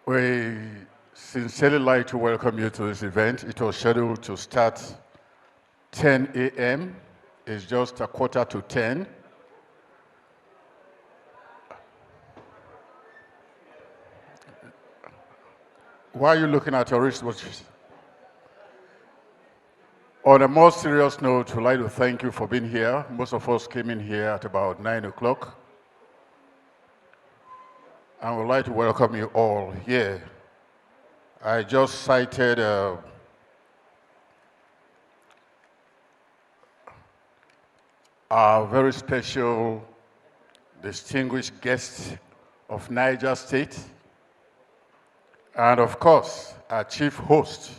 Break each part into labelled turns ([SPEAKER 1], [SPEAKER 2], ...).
[SPEAKER 1] We sincerely like to welcome you to this event. It was scheduled to start 10 a.m. It's just a quarter to 10. Why are you looking at your wristwatches? On a more serious note, we'd like to thank you for being here. Most of us came in here at about 9 o'clock. And we'd like to welcome you all here. I just cited our very special, distinguished guest of Niger State, and of course, our chief host,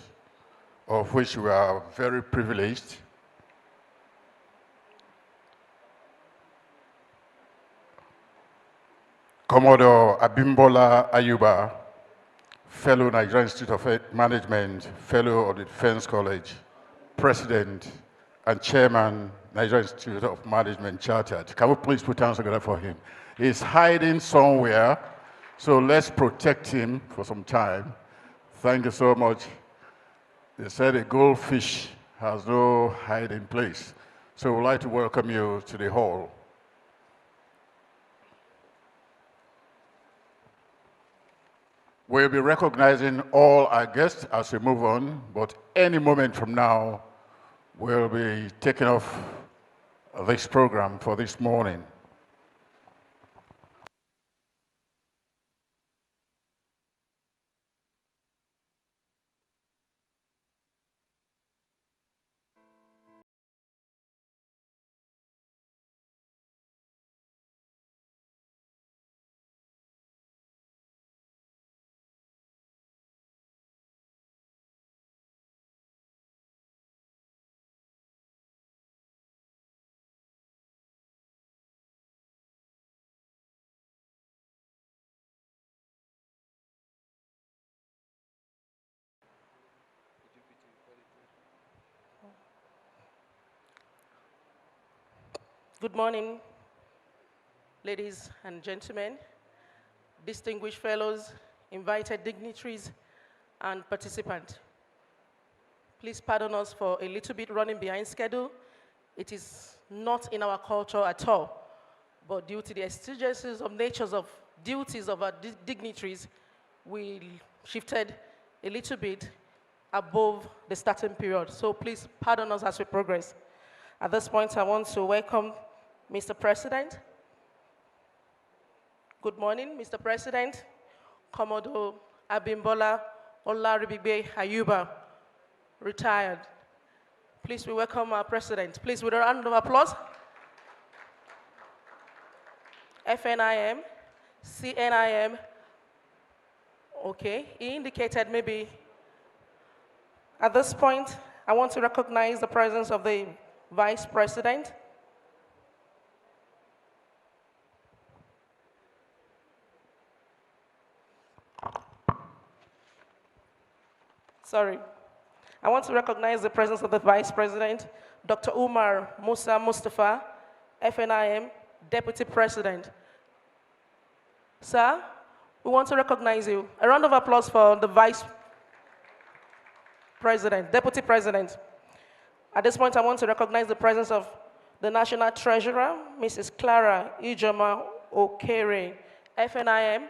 [SPEAKER 1] of which we are very privileged. Commodore Abimbola Ayuba, fellow Nigerian Institute of Management, fellow of the Defense College, president and chairman, Nigerian Institute of Management Chartered. Can we please put hands together for him? He's hiding somewhere, so let's protect him for some time. Thank you so much. They said a goldfish has no hiding place. So we'd like to welcome you to the hall. We'll be recognizing all our guests as we move on, but any moment from now, we'll be taking off this program for this morning.
[SPEAKER 2] Good morning, ladies and gentlemen, distinguished fellows, invited dignitaries, and participants. Please pardon us for a little bit running behind schedule. It is not in our culture at all, but due to the exigencies of natures of duties of our dignitaries, we shifted a little bit above the starting period. So please pardon us as we progress. At this point, I want to welcome Mr. President. Good morning, Mr. President. Commodore Abimbola Olaribigbe Ayuba, retired. Please, we welcome our president. Please, with a round of applause. FNIM, CNIM. Okay, he indicated maybe at this point, I want to recognize the presence of the Vice President. Sorry. I want to recognize the presence of the Vice President, Dr. Umar Musa Mustafa, FNIM, Deputy President. Sir, we want to recognize you. A round of applause for the Vice President, Deputy President. At this point, I want to recognize the presence of the National Treasurer, Mrs. Clara Ijoma Okere, FNIM.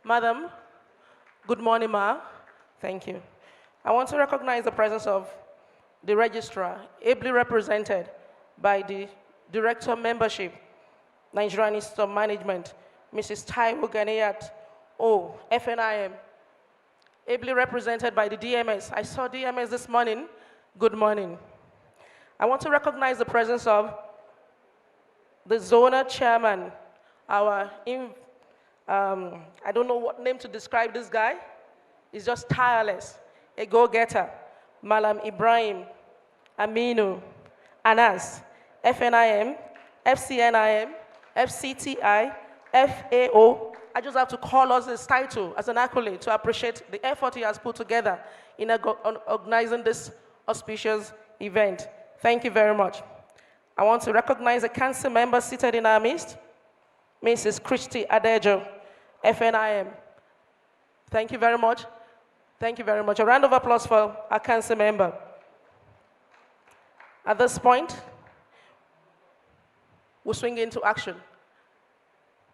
[SPEAKER 2] Madam, good morning, ma. Thank you. I want to recognize the presence of the Registrar, ably represented by the Director Membership, Nigerian Institute of Management, Mrs. Taiwo Ganiyat, FNIM, ably represented by the DMS. I saw DMS this morning. Good morning. I want to recognize the presence of the Zonal Chairman, I don't know what name to describe this guy. He's just tireless, a go-getter. Malam Ibrahim, Aminu, Anas, FNIM, FCNIM, FCTI, FAO. I just have to call us his title as an accolade to appreciate the effort he has put together in organizing this auspicious event. Thank you very much. I want to recognize a council member seated in our midst, Mrs. Christy Adejo, FNIM. Thank you very much. Thank you very much. A round of applause for our council member. At this point, we swing into action.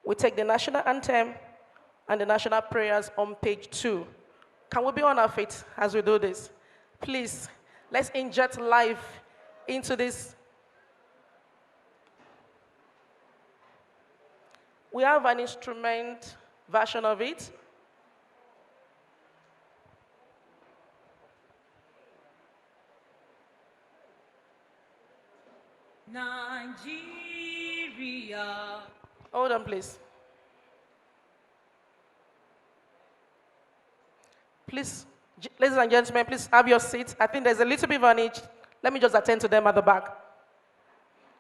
[SPEAKER 2] We take the national anthem and the national prayers on page 2. Can we be on our feet as we do this? Please, let's inject life into this. We have an instrument version of it.
[SPEAKER 3] Nigeria.
[SPEAKER 2] Hold on, please. Please, ladies and gentlemen, please have your seats. I think there's a little bit of an itch. Let me just attend to them at the back.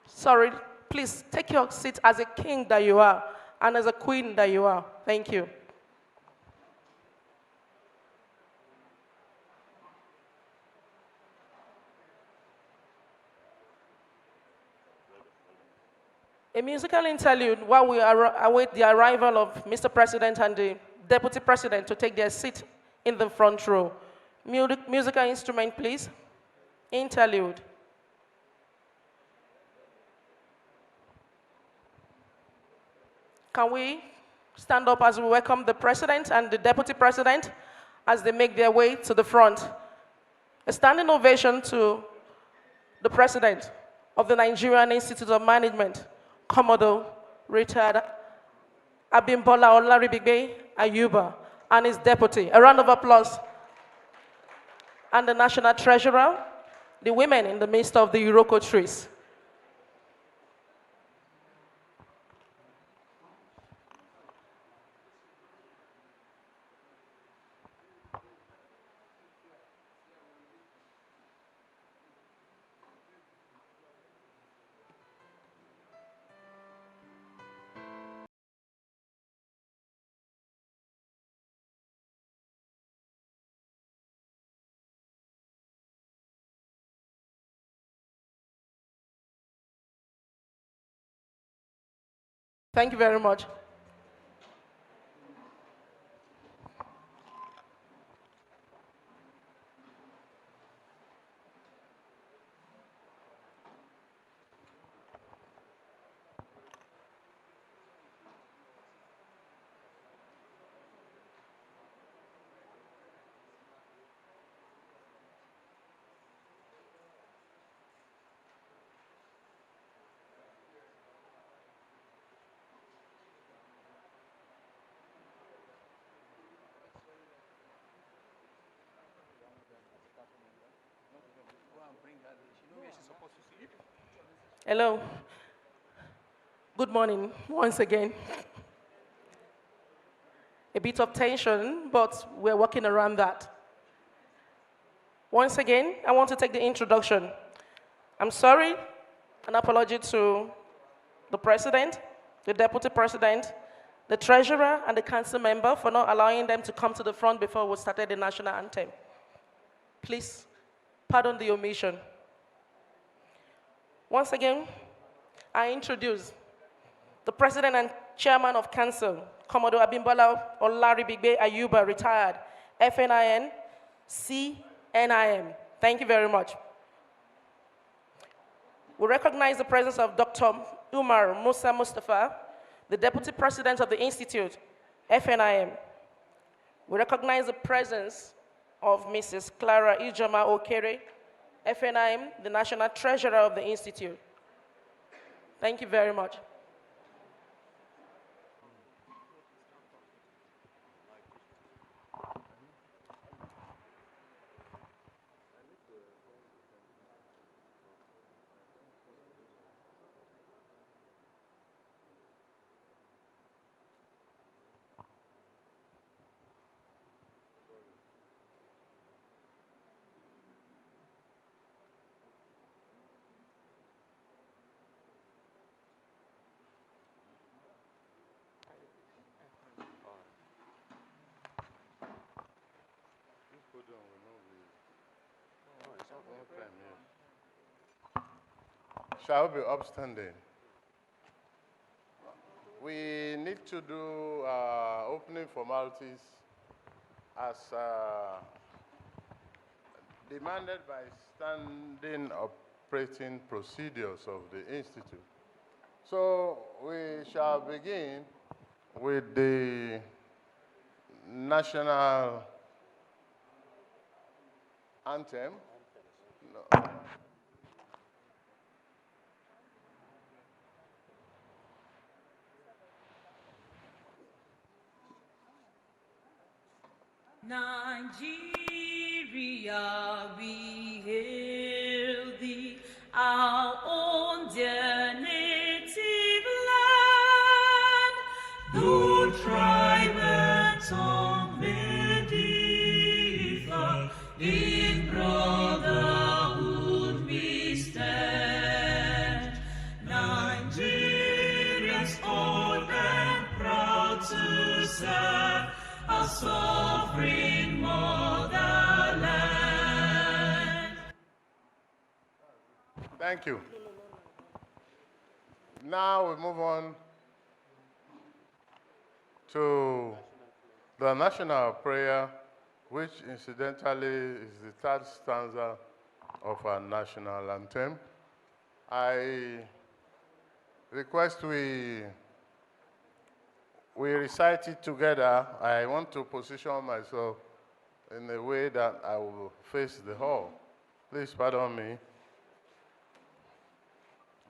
[SPEAKER 2] Sorry, please take your seat as a king that you are and as a queen that you are. Thank you. A musical interlude while we await the arrival of Mr. President and the Deputy President to take their seat in the front row. Musical instrument, please. Interlude. Can we stand up as we welcome the President and the Deputy President as they make their way to the front? A standing ovation to the President of the Nigerian Institute of Management, Commodore retired Abimbola Olaribigbe Ayuba, and his deputy. A round of applause. And the National Treasurer, the women in the midst of the Iroko trees. Thank you very much. Hello. Good morning once again. A bit of tension, but we're working around that. Once again, I want to take the introduction. I'm sorry, an apology to the President, the Deputy President, the Treasurer, and the Council member for not allowing them to come to the front before we started the national anthem. Please, pardon the omission. Once again, I introduce the President and Chairman of Council, Commodore Abimbola Olaribigbe Ayuba, retired, FNIN, CNIM. Thank you very much. We recognize the presence of Dr. Umar Musa Mustafa, the Deputy President of the Institute, FNIM. We recognize the presence of Mrs. Clara Ijoma Okere, FNIM, the National Treasurer of the Institute. Thank you very much.
[SPEAKER 4] Shall be upstanding. We need to do opening formalities as demanded by standing operating procedures of the Institute. So we shall begin with the national anthem. No.
[SPEAKER 3] Nigeria, we hail thee, our own dear native land. Though tribe and tongue may differ, in brotherhood we stand. Nigerians old and proud to serve our sovereign motherland.
[SPEAKER 4] Thank you. Now we move on to the national prayer, which incidentally is the third stanza of our national anthem. I request we recite it together. I want to position myself in a way that I will face the hall. Please pardon me.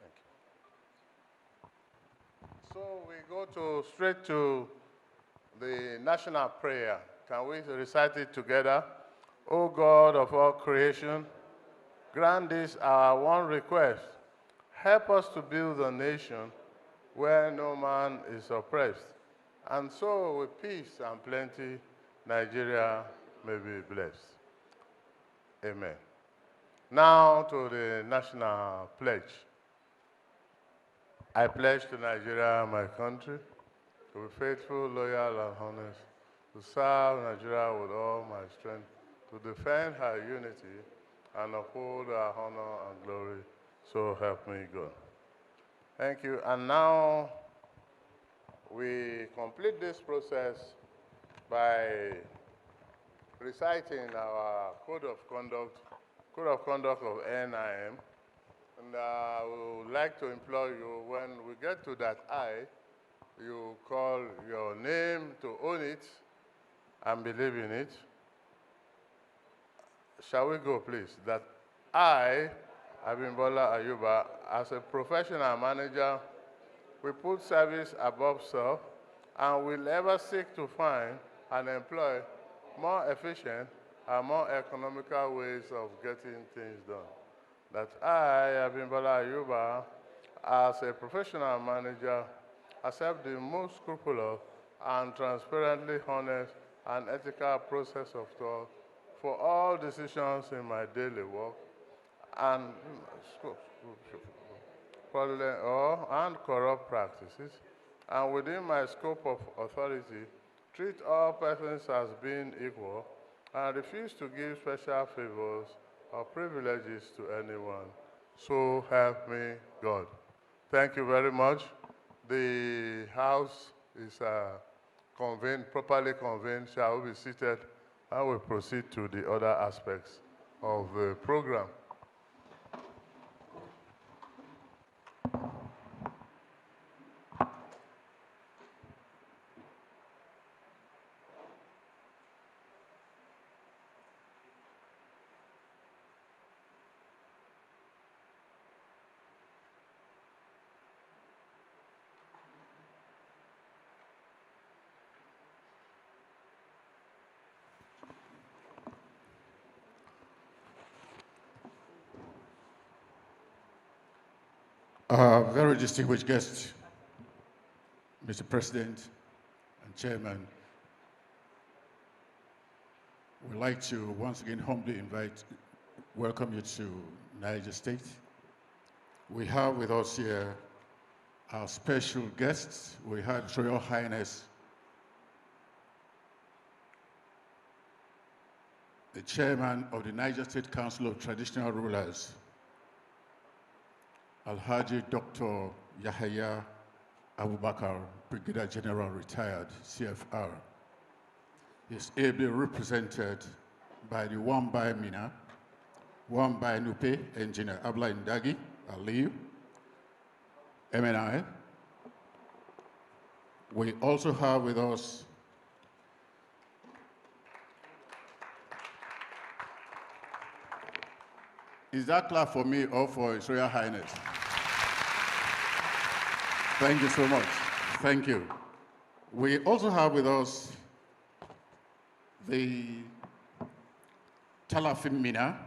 [SPEAKER 4] Thank you. So we go straight to the national prayer. Can we recite it together? O God of all creation, grant this our one request. Help us to build a nation where no man is oppressed, and so with peace and plenty, Nigeria may be blessed. Amen. Now to the national pledge. I pledge to Nigeria, my country, to be faithful, loyal, and honest, to serve Nigeria with all my strength, to defend her unity, and uphold her honor and glory. So help me God. Thank you. And now we complete this process by reciting our code of conduct of NIM. And we would like to implore you, when we get to that I, you call your name to own it and believe in it. Shall we go, please? That I, Abimbola Ayuba, as a professional manager, we put service above self and will ever seek to find and employ more efficient and more economical ways of getting things done. That I, Abimbola Ayuba, as a professional manager, accept the most scrupulous and transparently honest and ethical process of thought for all decisions in my daily work and corrupt practices, and within my scope of authority, treat all persons as being equal and refuse to give special favors or privileges to anyone. So help me God. Thank you very much. The House is properly convened. Shall we be seated? I will proceed to the other aspects of the program.
[SPEAKER 1] Very distinguished guests, Mr. President and Chairman, we'd like to once again humbly welcome you to Niger State. We have with us here our special guests. We have His Royal Highness, the Chairman of the Niger State Council of Traditional Rulers, Alhaji Dr. Yahya Abubakar, Brigadier General, retired, CFR. is ably represented by the one by Mina, one by Nupe, Engineer Abla Indagi, Aliyu, MNI. We also have with us is that clap for me or for His Royal Highness? Thank you so much. Thank you. We also have with us the Talafin Mina,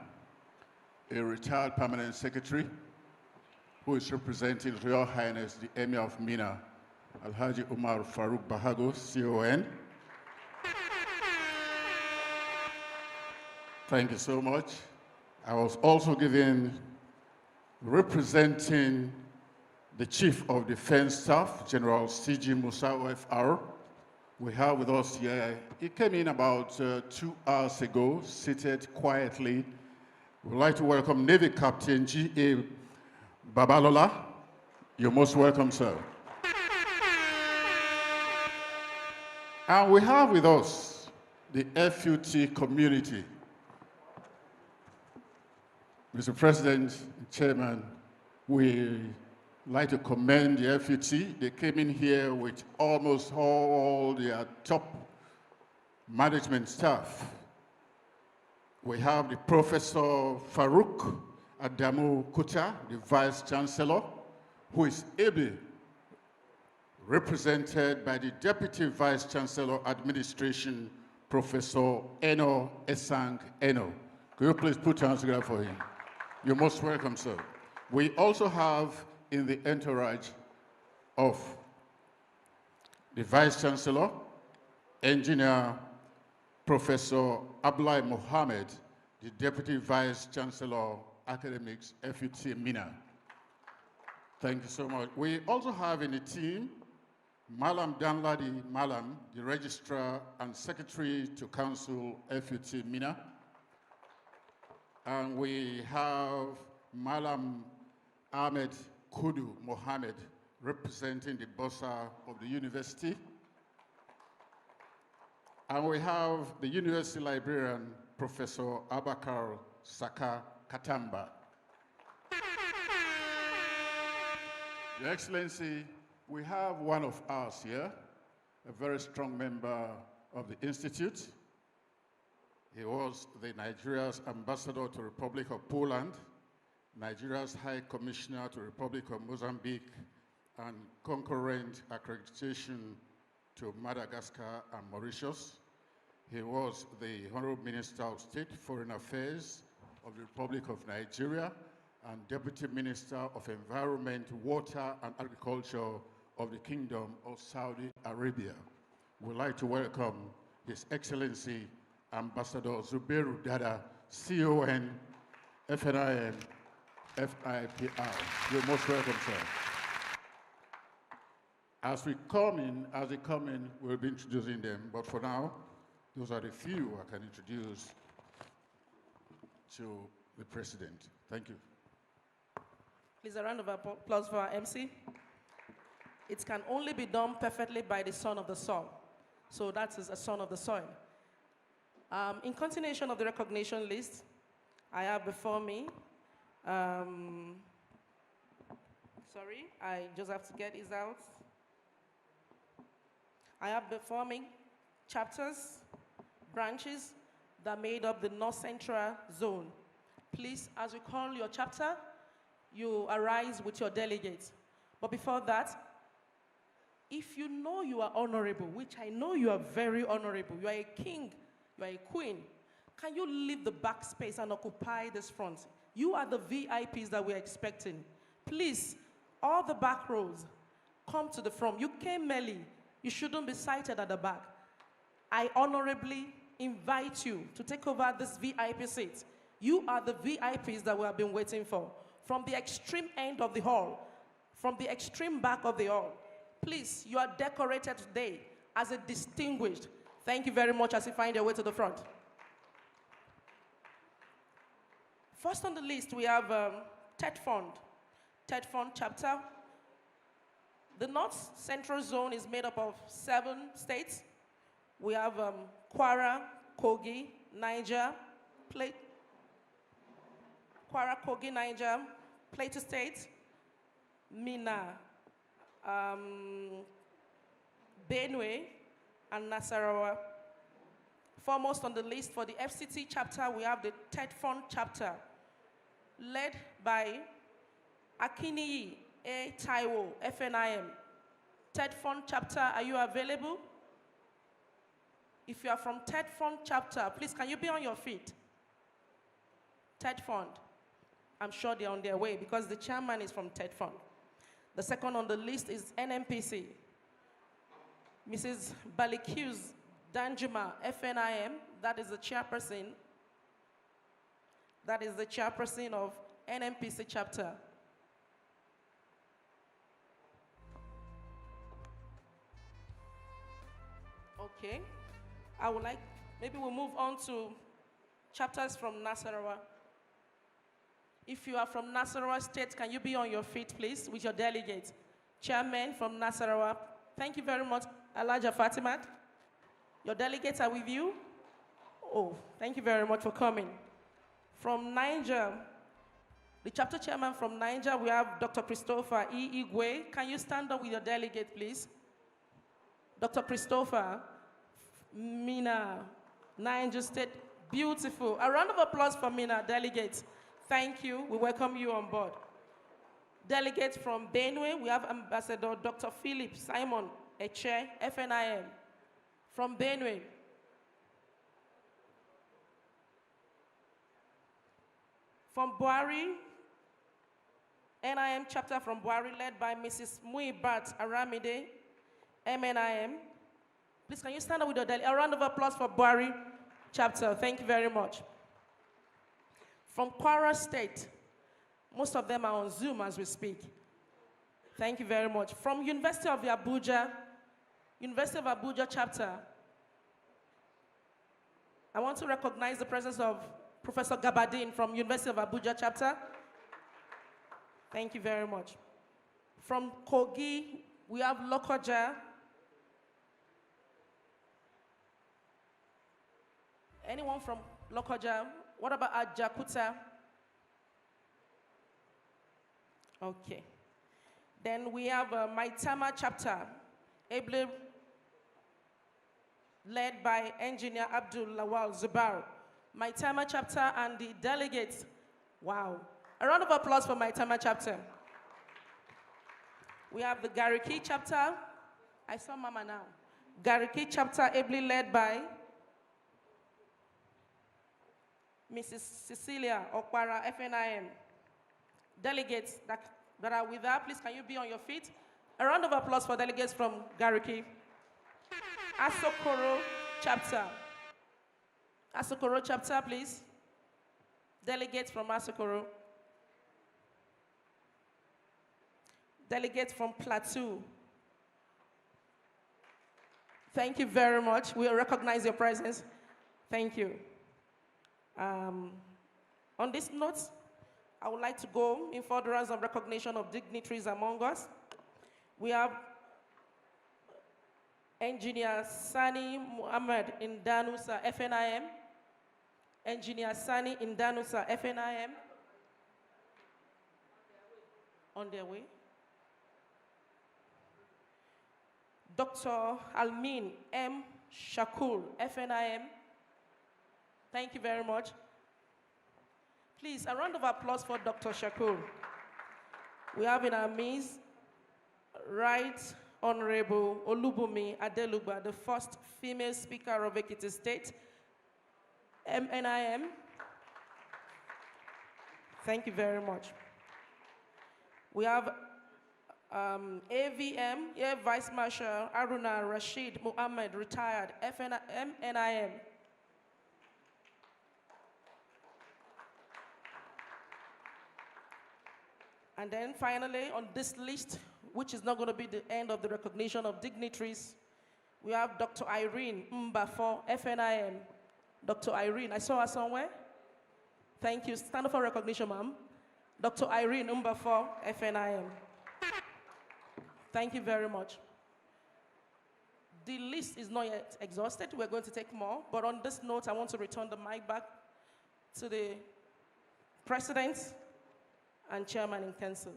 [SPEAKER 1] a retired permanent secretary who is representing His Royal Highness, the Emir of Mina, Alhaji Umar Farouk Bahago, CON. Thank you so much. I was also given representing the Chief of Defense Staff, General C.G. Musa OFR. We have with us here, he came in about 2 hours ago, seated quietly. We'd like to welcome Navy Captain G.A. Babalola. You're most welcome, sir. And we have with us the FUT community. Mr. President, Chairman, we like to commend the FUT. They came in here with almost all their top management staff. We have the Professor Farouk Adamu Kuta, the Vice Chancellor, who is ably represented by the Deputy Vice Chancellor Administration, Professor Eno Esang Eno. Could you please put your hands together for him? You're most welcome, sir. We also have in the entourage of the Vice Chancellor, Engineer Professor Ablai Mohammed, the Deputy Vice Chancellor, Academics, FUT Mina. Thank you so much. We also have in the team, Malam Danladi Malam, the Registrar and Secretary to Council, FUT Mina. And we have Malam Ahmed Kudu Mohammed, representing the Bossa of the university. And we have the university librarian, Professor Abakar Saka Katamba. Your Excellency, we have one of us here, a very strong member of the Institute. He was the Nigeria's ambassador to the Republic of Poland, Nigeria's High Commissioner to the Republic of Mozambique, and concurrent accreditation to Madagascar and Mauritius. He was the Honorable Minister of State, Foreign Affairs of the Republic of Nigeria, and Deputy Minister of Environment, Water, and Agriculture of the Kingdom of Saudi Arabia. We'd like to welcome His Excellency Ambassador Zubairu Dada, CON, FNIM, FIPR. You're most welcome, sir. As they come in, we'll be introducing them. But for now, those are the few I can introduce to the President. Thank you.
[SPEAKER 2] Please, a round of applause for our MC. It can only be done perfectly by the son of the soil. So that is a son of the soil. In continuation of the recognition list, I have before me, sorry, I just have to get this out. I have before me chapters, branches that made up the North Central Zone. Please, as you call your chapter, you arise with your delegates. But before that, if you know you are honorable, which I know you are very honorable, you are a king, you are a queen, can you leave the back space and occupy this front? You are the VIPs that we're expecting. Please, all the back rows, come to the front. You came early. You shouldn't be seated at the back. I honorably invite you to take over this VIP seat. You are the VIPs that we have been waiting for. From the extreme end of the hall, from the extreme back of the hall. Please, you are decorated today as a distinguished. Thank you very much as you find your way to the front. First on the list, we have TED Fund. TED Fund chapter. The North Central Zone is made up of 7 states. We have Kwara, Kogi, Niger, Kwara, Kogi, Niger, Plateau State, Mina, Benue, and Nasarawa. Foremost on the list for the FCT chapter, we have the Ted Fund chapter, led by Akiniyi A. Taiwo, FNIM. Ted Fund chapter, are you available? If you are from Ted Fund chapter, please can you be on your feet? Ted Fund. I'm sure they're on their way because the chairman is from Ted Fund. The second on the list is NMPC. Mrs. Balikuz Danjuma, FNIM, that is the chairperson. That is the chairperson of NMPC chapter. Okay. I would like, maybe we'll move on to chapters from Nasarawa. If you are from Nasarawa State, can you be on your feet, please, with your delegates? Chairman from Nasarawa. Thank you very much, Elijah Fatimat. Your delegates are with you? Oh, thank you very much for coming. From Niger, the chapter chairman from Niger, we have Dr. Christopher E. Igwe. Can you stand up with your delegate, please? Dr. Christopher, Mina, Niger State, beautiful. A round of applause for Mina, delegates. Thank you, we welcome you on board. Delegates from Benue, we have Ambassador Dr. Philip Simon Eche, FNIM, from Benue. From Buari, NIM chapter from Buari, led by Mrs. Muibat Aramide, MNIM. Please, can you stand up with your delegate? A round of applause for Buari chapter. Thank you very much. From Kwara State, most of them are on Zoom as we speak. Thank you very much. From University of Abuja chapter, I want to recognize the presence of Professor Gabadin from University of Abuja chapter. Thank you very much. From Kogi, we have Lokoja. Anyone from Lokoja? What about Ajakuta? Okay. Then we have Maitama chapter, ably led by engineer Abdul Lawal Zubar. Maitama chapter and the delegates. Wow. A round of applause for Maitama chapter. We have the Gariki chapter. I saw Mama now. Gariki chapter, ably led by Mrs. Cecilia Okpara, FNIM. Delegates that are with her, please can you be on your feet? A round of applause for delegates from Gariki. Asokoro chapter. Asokoro chapter, please. Delegates from Asokoro. Delegates from Plateau. Thank you very much. We recognize your presence. Thank you. On this note, I would like to go in furtherance of recognition of dignitaries among us. We have Engineer Sani Muhammad in Danusa, FNIM. Engineer Sani in Danusa, FNIM. On their way. Dr. Almin M. Shakul, FNIM. Thank you very much. Please, a round of applause for Dr. Shakul. We have in our midst Right Honorable Olubumi Adelugba, the first female speaker of Ekiti State, MNIM. Thank you very much. We have AVM, Air Vice Marshal Aruna Rashid Muhammad, retired, MNIM. And then finally, on this list, which is not going to be the end of the recognition of dignitaries, we have Dr. Irene Mbafo, FNIM. Dr. Irene, I saw her somewhere. Thank you. Stand up for recognition, ma'am. Dr. Irene Mbafo, FNIM. Thank you very much. The list is not yet exhausted. We're going to take more. But on this note, I want to return the mic back to the President and Chairman in Council.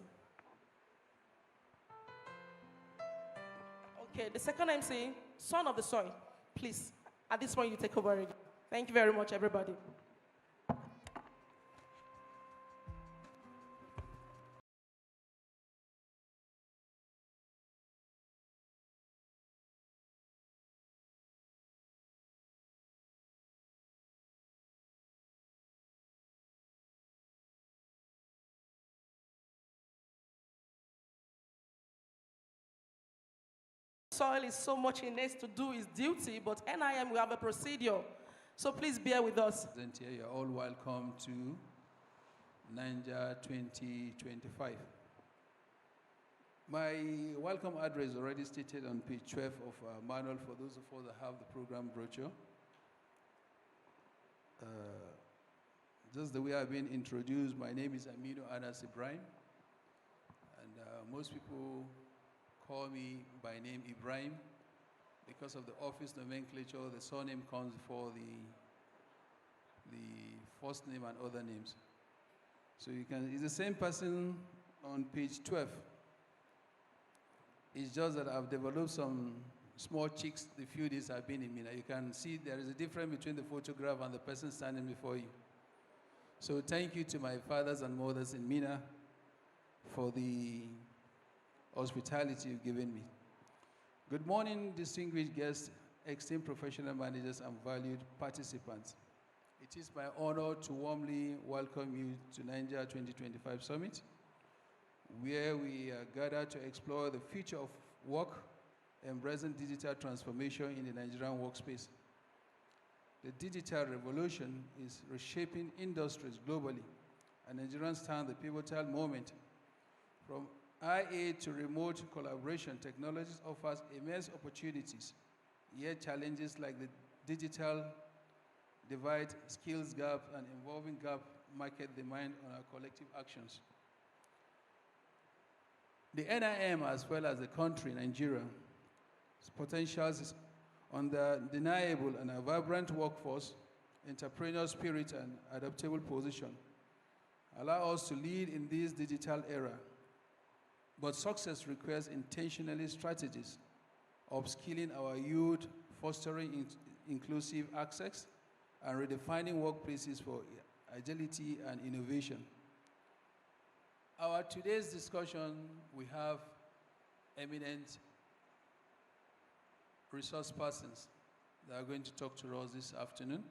[SPEAKER 2] Okay, the second MC, Son of the Soil, please. At this point, you take over again. Thank you very much, everybody. Soil is so much he needs to do his duty, but NIM will have a procedure. So please bear with us.
[SPEAKER 5] Here, you're all welcome to Niger 2025. My welcome address is already stated on page 12 of our manual for those of us that have the program brochure. Just the way I've been introduced, my name is Aminu Anas Ibrahim, and most people call me by name Ibrahim. Because of the office nomenclature, the surname comes before the first name and other names. So you can, it's the same person on page 12. It's just that I've developed some small cheeks the few days I've been in Mina. You can see there is a difference between the photograph and the person standing before you. So thank you to my fathers and mothers in Mina for the hospitality you've given me. Good morning, distinguished guests, esteemed professional managers, and valued participants. It is my honor to warmly welcome you to Niger 2025 Summit, where we are gathered to explore the future of work, embracing digital transformation in the Nigerian workspace. The digital revolution is reshaping industries globally, and Nigerians stand the pivotal moment. From IA to remote collaboration, technologies offers immense opportunities, yet challenges like the digital divide, skills gap, and evolving gap market demand on our collective actions. The NIM, as well as the country, Nigeria, potentials is undeniable, and a vibrant workforce, entrepreneurial spirit, and adaptable position allow us to lead in this digital era. But success requires intentionally strategies, upskilling our youth, fostering inclusive access, and redefining workplaces for agility and innovation. Our today's discussion, we have eminent resource persons that are going to talk to us this afternoon.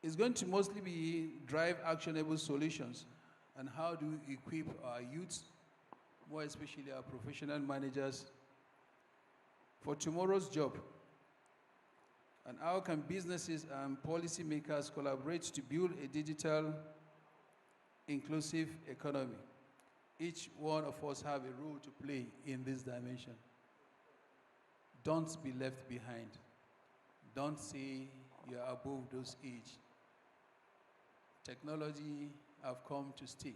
[SPEAKER 5] It's going to mostly be drive actionable solutions and how do we equip our youths, more especially our professional managers, for tomorrow's job. And how can businesses and policymakers collaborate to build a digital, inclusive economy? Each one of us have a role to play in this dimension. Don't be left behind. Don't say you're above those age. Technology have come to stay.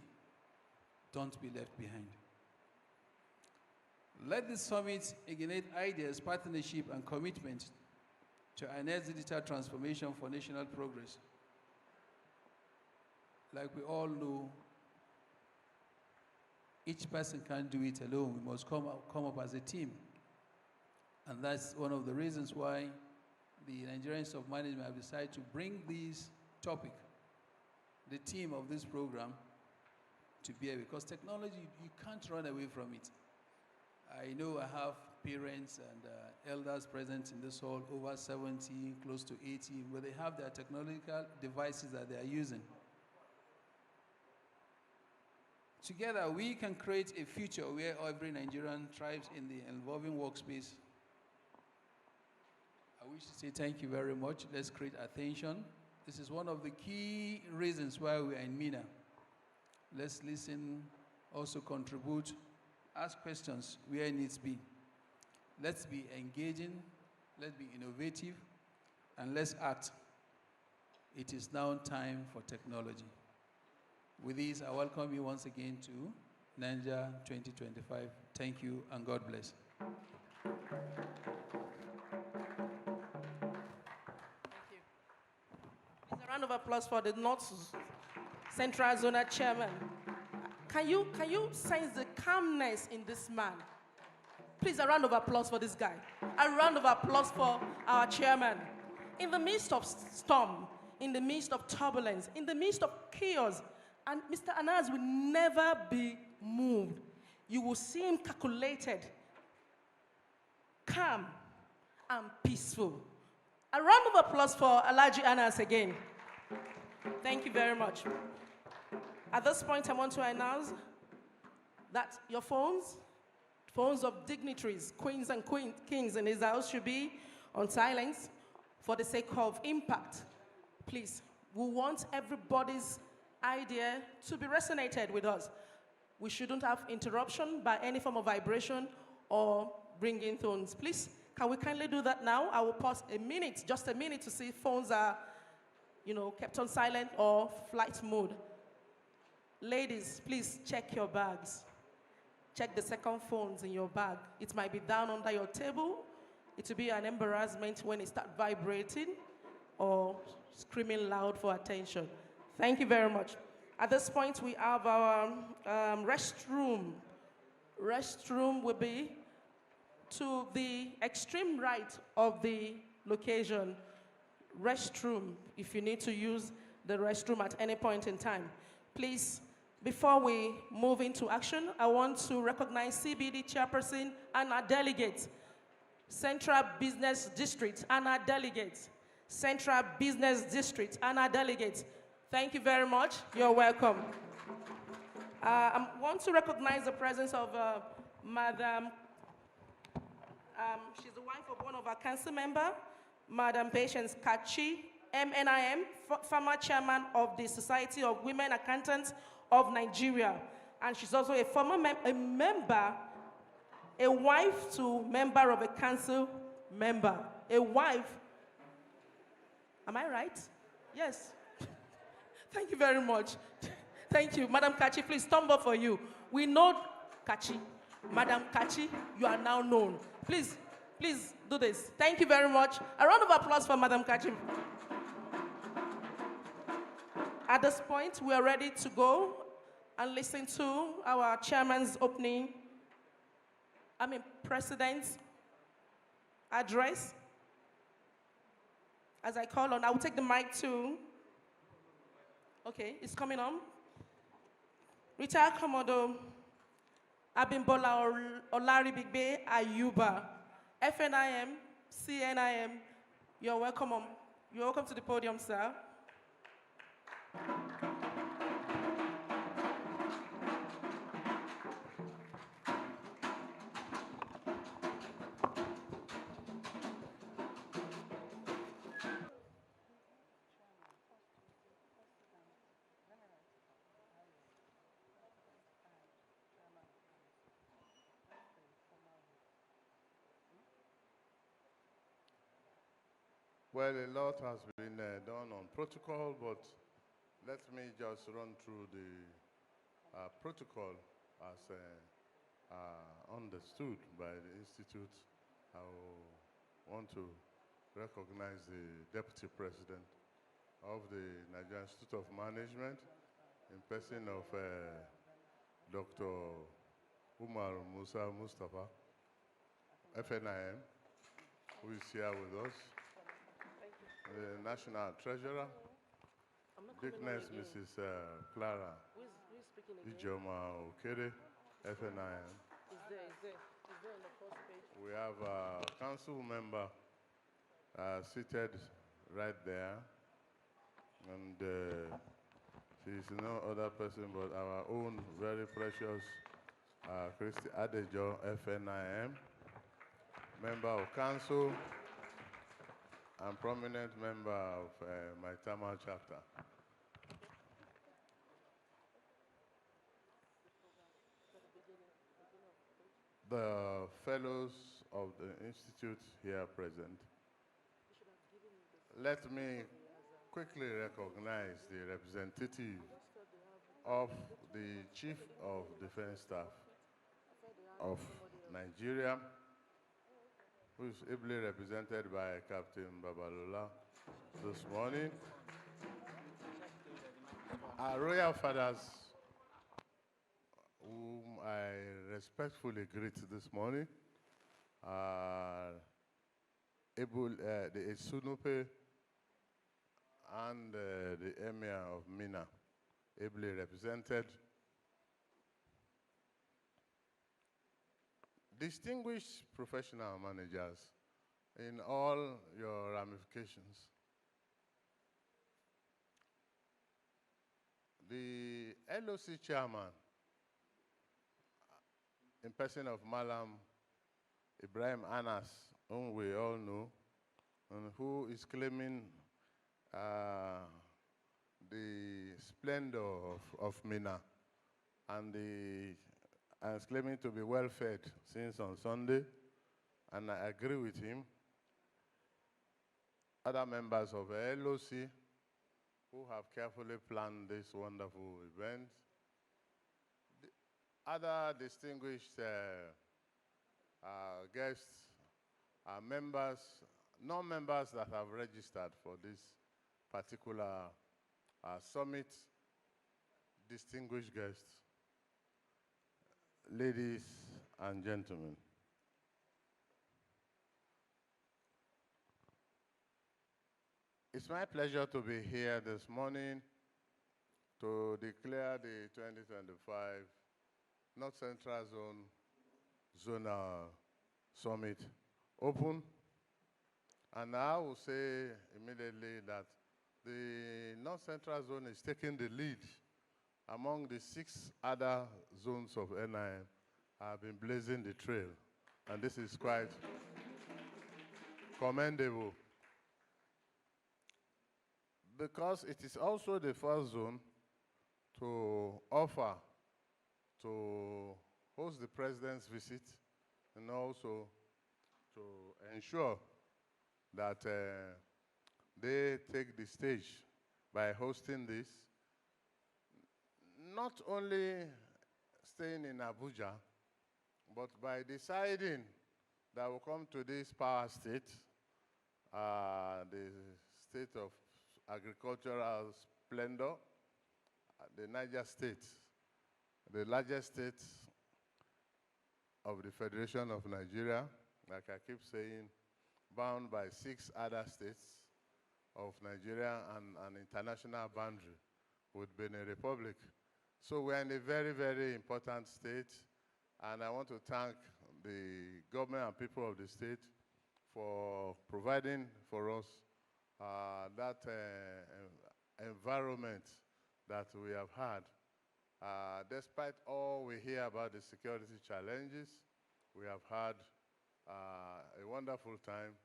[SPEAKER 5] Don't be left behind. Let this summit ignite ideas, partnership, and commitment to harness digital transformation for national progress. Like we all know, each person can't do it alone. We must come up as a team. And that's one of the reasons why the Nigerians of Management have decided to bring this topic, the theme of this program, to bear, because technology, you can't run away from it. I know I have parents and elders present in this hall, over 70, close to 80, where they have their technological devices that they are using. Together, we can create a future where every Nigerian thrives in the evolving workspace. I wish to say thank you very much. Let's create attention. This is one of the key reasons why we are in MENA. Let's listen, also contribute, ask questions where it needs to be. Let's be engaging, let's be innovative, and let's act. It is now time for technology. With this, I welcome you once again to Niger 2025. Thank you, and God bless.
[SPEAKER 2] Please, a round of applause for the North Central Zonal Chairman. Can you sense the calmness in this man? Please, a round of applause for this guy. A round of applause for our chairman. In the midst of storm, in the midst of turbulence, in the midst of chaos, and Mr. Anas will never be moved. You will see him calculated, calm, and peaceful. A round of applause for Alhaji Anas again. Thank you very much. At this point, I want to announce that your phones of dignitaries, queens and kings in his house should be on silence for the sake of impact. Please, we want everybody's idea to be resonated with us. We shouldn't have interruption by any form of vibration or ringing tones. Please, can we kindly do that now? I will pause a minute, just a minute, to see if phones are, kept on silent or flight mode. Ladies, please check your bags. Check the second phones in your bag. It might be down under your table. It will be an embarrassment when it starts vibrating or screaming loud for attention. Thank you very much. At this point, we have our restroom. Restroom will be to the extreme right of the location. Restroom, if you need to use the restroom at any point in time. Please, before we move into action, I want to recognize CBD chairperson and our delegates, Central Business District and our delegates, Central Business District and our delegates. Thank you very much. You're welcome. I want to recognize the presence of Madam, she's the wife of one of our council members, Madam Patience Kachi, MNIM, former chairman of the Society of Women Accountants of Nigeria. And she's also a former member, a wife to member of a council member. A wife, am I right? Yes. Thank you very much. Thank you. Madam Kachi, please tumble for you. We know Kachi. Madam Kachi, you are now known. Please do this. Thank you very much. A round of applause for Madam Kachi. At this point, we are ready to go and listen to our chairman's president's address. As I call on, I will take the mic to, okay, it's coming on. Retired Commodore Abimbola Olaribigbe Ayuba, FNIM, CNIM, you're welcome to the podium, sir.
[SPEAKER 4] Well, a lot has been done on protocol, but let me just run through the protocol as understood by the Institute. I want to recognize the Deputy President of the Nigerian Institute of Management in person of Dr. Umar Musa Mustafa, FNIM, who is here with us. The National Treasurer, Dickness Mrs. Clara Ijoma Okere, FNIM.
[SPEAKER 2] Is there in the first page?
[SPEAKER 4] We have a council member seated right there, and she's no other person but our own very precious Christy Adejo, FNIM, member of council, and prominent member of my Tama chapter. The fellows of the Institute here present, let me quickly recognize the representative of the Chief of Defense Staff of Nigeria, who is ably represented by Captain Babalola this morning. Our royal fathers, whom I respectfully greet this morning, are the Esunupe and the Emir of Mina, ably represented. Distinguished professional managers in all your ramifications. The LOC chairman, in person of Malam Ibrahim Anas, whom we all know, and who is claiming the splendor of Mina and is claiming to be well fed since on Sunday, and I agree with him. Other members of the LOC who have carefully planned this wonderful event. The other distinguished guests are members, non-members that have registered for this particular summit, distinguished guests, ladies and gentlemen. It's my pleasure to be here this morning to declare the 2025 North Central Zone Zonal Summit open. And I will say immediately that the North Central Zone is taking the lead among the 6 other zones of NIM. Have been blazing the trail, and this is quite commendable, because it is also the first zone to offer to host the president's visit and also to ensure that they take the stage by hosting this, not only staying in Abuja, but by deciding that we'll come to this power state, the state of agricultural splendor, the Niger State, the largest state of the Federation of Nigeria, like I keep saying, bound by 6 other states of Nigeria and an international boundary with Benin Republic. So we're in a very, very important state, and I want to thank the government and people of the state for providing for us that environment that we have had. Despite all we hear about the security challenges, we have had a wonderful time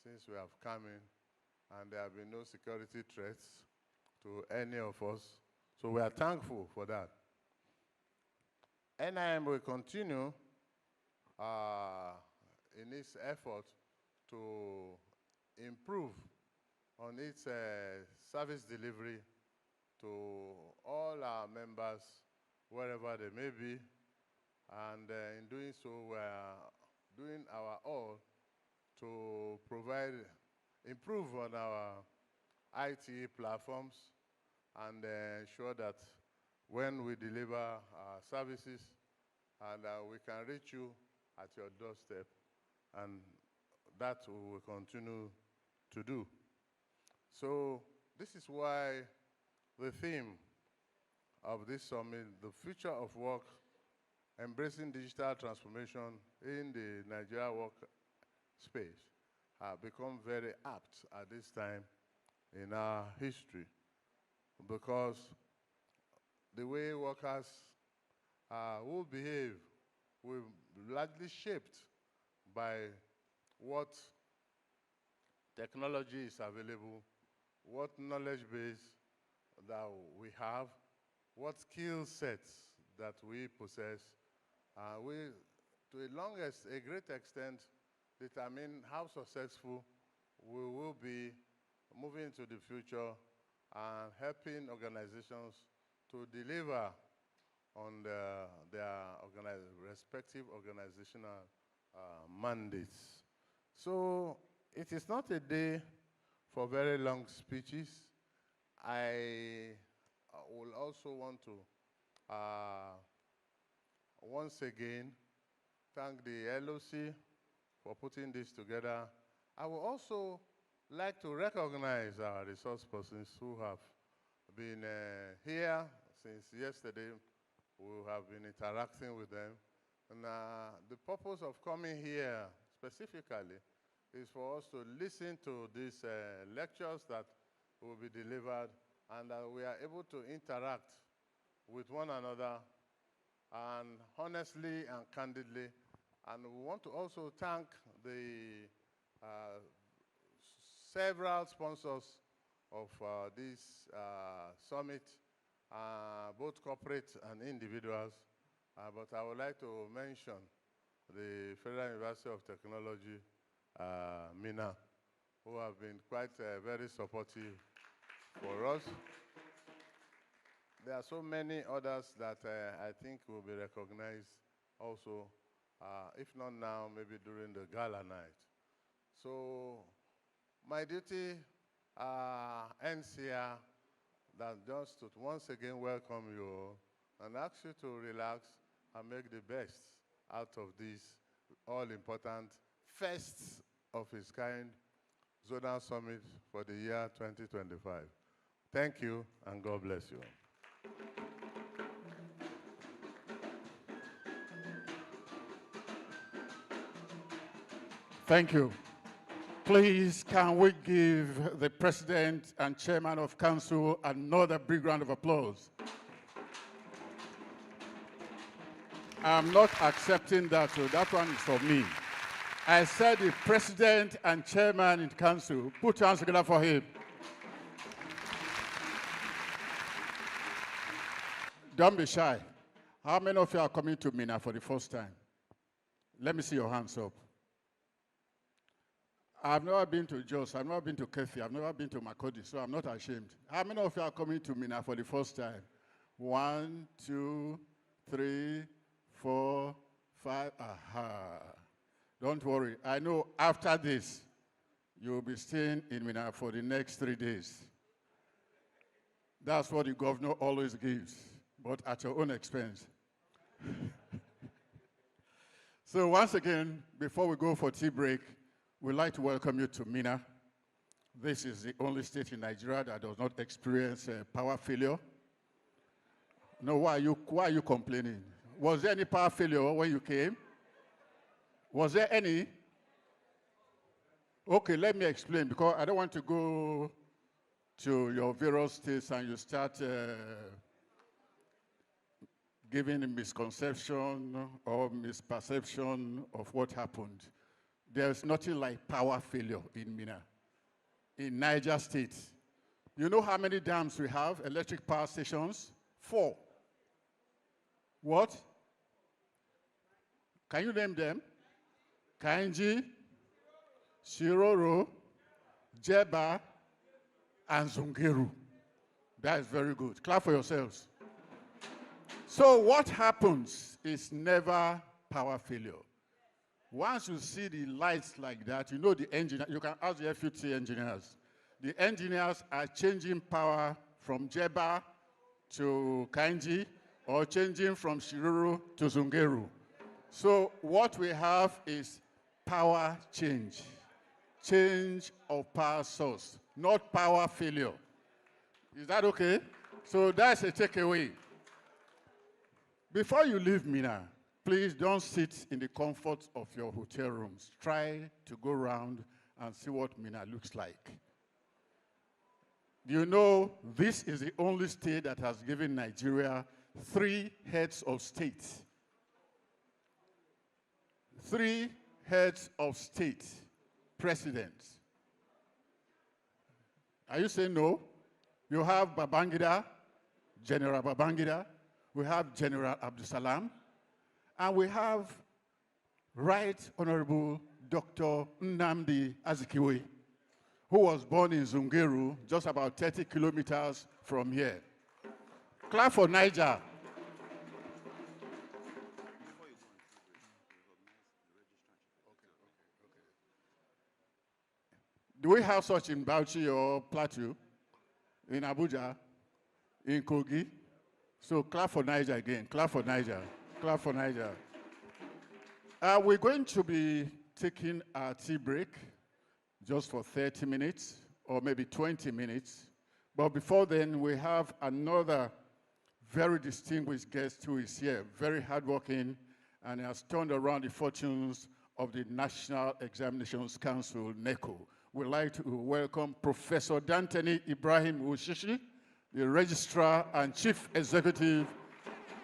[SPEAKER 4] since we have come in, and there have been no security threats to any of us. So we are thankful for that. NIM will continue in its effort to improve on its service delivery to all our members, wherever they may be. And in doing so, we are doing our all to improve on our IT platforms and ensure that when we deliver our services, and we can reach you at your doorstep, and that we will continue to do. So this is why the theme of this summit, the future of work, embracing digital transformation in the Nigeria work space, have become very apt at this time in our history, because the way workers will behave will be largely shaped by what technology is available, what knowledge base that we have, what skill sets that we possess. We, to a great extent, determine how successful we will be moving into the future and helping organizations to deliver on their respective organizational mandates. So it is not a day for very long speeches. I will also want to once again thank the LOC for putting this together. I would also like to recognize our resource persons who have been here since yesterday. We have been interacting with them. And the purpose of coming here specifically is for us to listen to these lectures that will be delivered and that we are able to interact with one another and honestly and candidly. And we want to also thank the several sponsors of this summit, both corporate and individuals. But I would like to mention the Federal University of Technology, Mina, who have been quite very supportive for us. There are so many others that I think will be recognized also, if not now, maybe during the gala night. So my duty ends here, that just to once again welcome you all and ask you to relax and make the best out of this all-important first of its kind Zonal Summit for the year 2025. Thank you, and God bless you.
[SPEAKER 1] Thank you. Please, can we give the President and Chairman of Council another big round of applause? I'm not accepting that, so that one is for me. I said the President and Chairman in Council. Put your hands together for him. Don't be shy. How many of you are coming to Mina for the first time? Let me see your hands up. I've never been to Jos, I've never been to Kefi, I've never been to Makodi, so I'm not ashamed. How many of you are coming to Mina for the first time? 1, 2, 3, 4, 5. Aha. Don't worry. I know after this, you'll be staying in Mina for the next 3 days. That's what the governor always gives, but at your own expense. So once again, before we go for tea break, we'd like to welcome you to Mina. This is the only state in Nigeria that does not experience power failure. No, why are you complaining? Was there any power failure when you came? Was there any? Okay, let me explain, because I don't want to go to your various states and you start giving a misconception or misperception of what happened. There's nothing like power failure in Mina. In Niger State, you know how many dams we have, electric power stations? 4. What? Can you name them? Kainji, Shiroro, Jeba, and Zungeru. That is very good. Clap for yourselves. So what happens is never power failure. Once you see the lights like that, you know the engineer, you can ask the FUT engineers. The engineers are changing power from Jeba to Kainji or changing from Shiruru to Zungeru. So what we have is power change. Change of power source, not power failure. Is that okay? So that's a takeaway. Before you leave Mina, please don't sit in the comfort of your hotel rooms. Try to go around and see what Mina looks like. Do you know this is the only state that has given Nigeria 3 heads of state? 3 heads of state presidents. Are you saying no? You have Babangida, General Babangida, we have General Abdusalam, and we have Right Honorable Dr. Nnamdi Azikiwe, who was born in Zungeru, just about 30 kilometers from here. Clap for Niger. Do we have such in Bauchi or Plateau, in Abuja, in Kogi? So clap for Niger again, clap for Niger, clap for Niger. We're going to be taking a tea break just for 30 minutes or maybe 20 minutes. But before then, we have another very distinguished guest who is here, very hardworking, and has turned around the fortunes of the National Examinations Council, NECO. We'd like to welcome Professor Dantani Ibrahim Ushishi, the Registrar and Chief Executive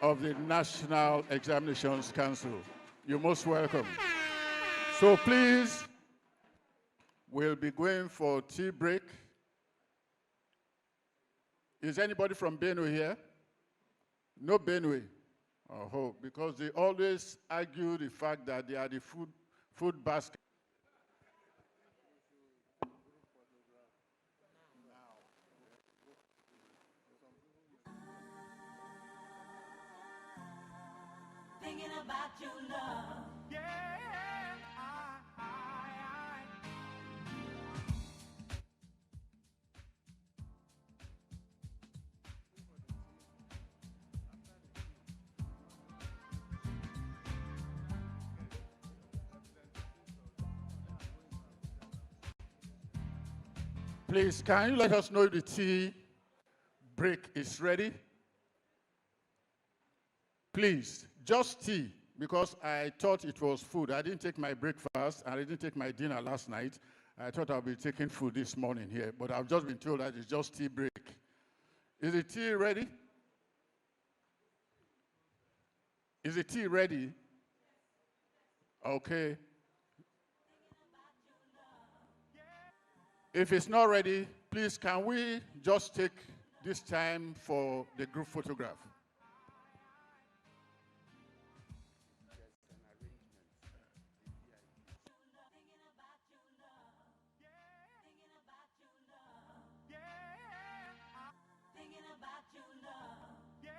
[SPEAKER 1] of the National Examinations Council. You're most welcome. So please, we'll be going for tea break. Is anybody from Benue here? No Benue. Oh, because they always argue the fact that they are the food basket.
[SPEAKER 3] Thinking about your love. Yeah,
[SPEAKER 1] Please, can you let us know if the tea break is ready? Please, just tea, because I thought it was food. I didn't take my breakfast, and I didn't take my dinner last night. I thought I'll be taking food this morning here, but I've just been told that it's just tea break. Is the tea ready? Is the tea ready? Okay. If it's not ready, please, can we just take this time for the group photograph?
[SPEAKER 3] thinking about your love. Yeah,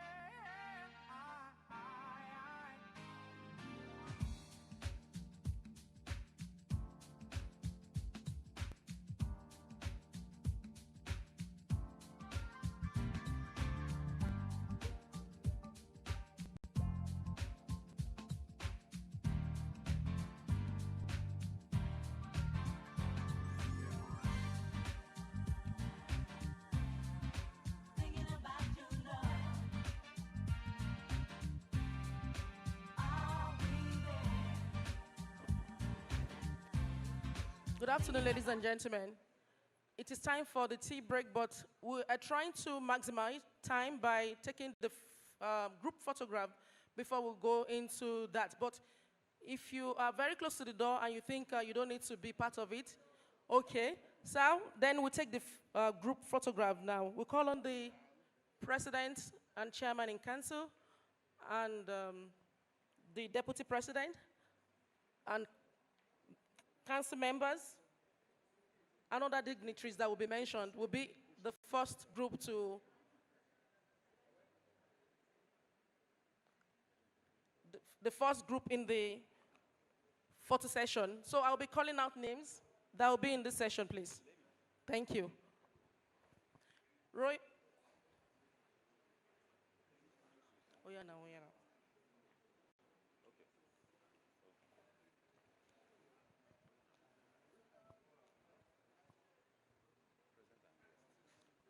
[SPEAKER 3] thinking about your love. Are we there?
[SPEAKER 2] Good afternoon, ladies and gentlemen. It is time for the tea break, but we are trying to maximize time by taking the group photograph before we go into that. But if you are very close to the door and you think you don't need to be part of it, okay. So then we take the group photograph now. We call on the president and chairman in council and the deputy president and council members and other dignitaries that will be mentioned will be the first group to the first group in the photo session. So I'll be calling out names that will be in this session, please. Thank you. Roy. Oh yeah, now, yeah, now.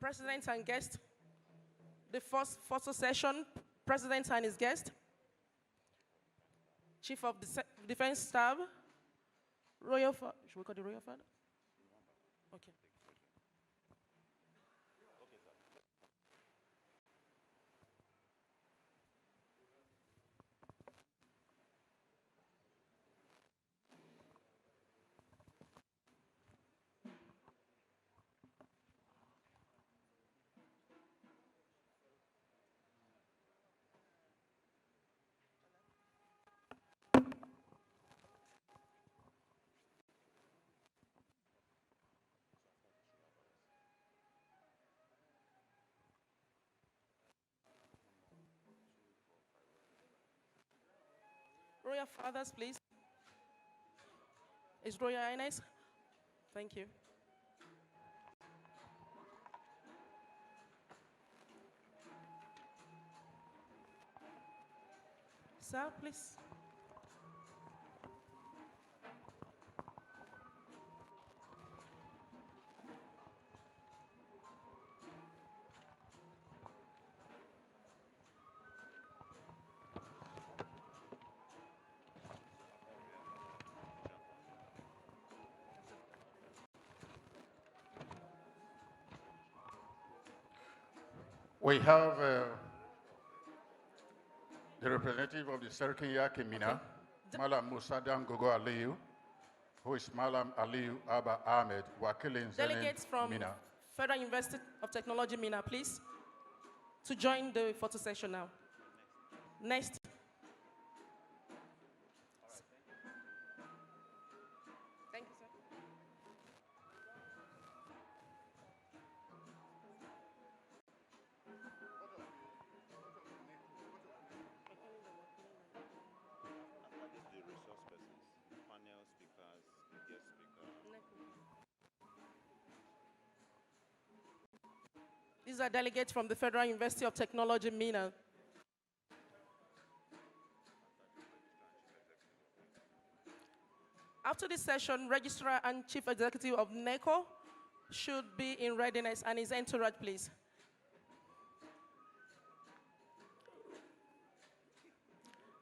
[SPEAKER 2] President and guest. The first photo session, President and his guest. Chief of Defense Staff. Royal Father. Should we call the Royal Father? Okay. Royal Fathers, please. Is Royal Highness? Thank you. Sir, please.
[SPEAKER 1] We have the representative of the Serkin Mina, Malam Musa Gogo Aliyu, who is Malam Aliyu Abba Ahmed, Wakilin
[SPEAKER 2] Delegates from
[SPEAKER 1] Mina.
[SPEAKER 2] Federal University of Technology, Mina, please, to join the photo session now. Next. Thank you, sir.
[SPEAKER 6] After this, the resource persons, panel speakers, guest speaker.
[SPEAKER 2] These are delegates from the Federal University of Technology, Mina. After this session, Registrar and Chief Executive of NECO should be in readiness, and his entourage, please.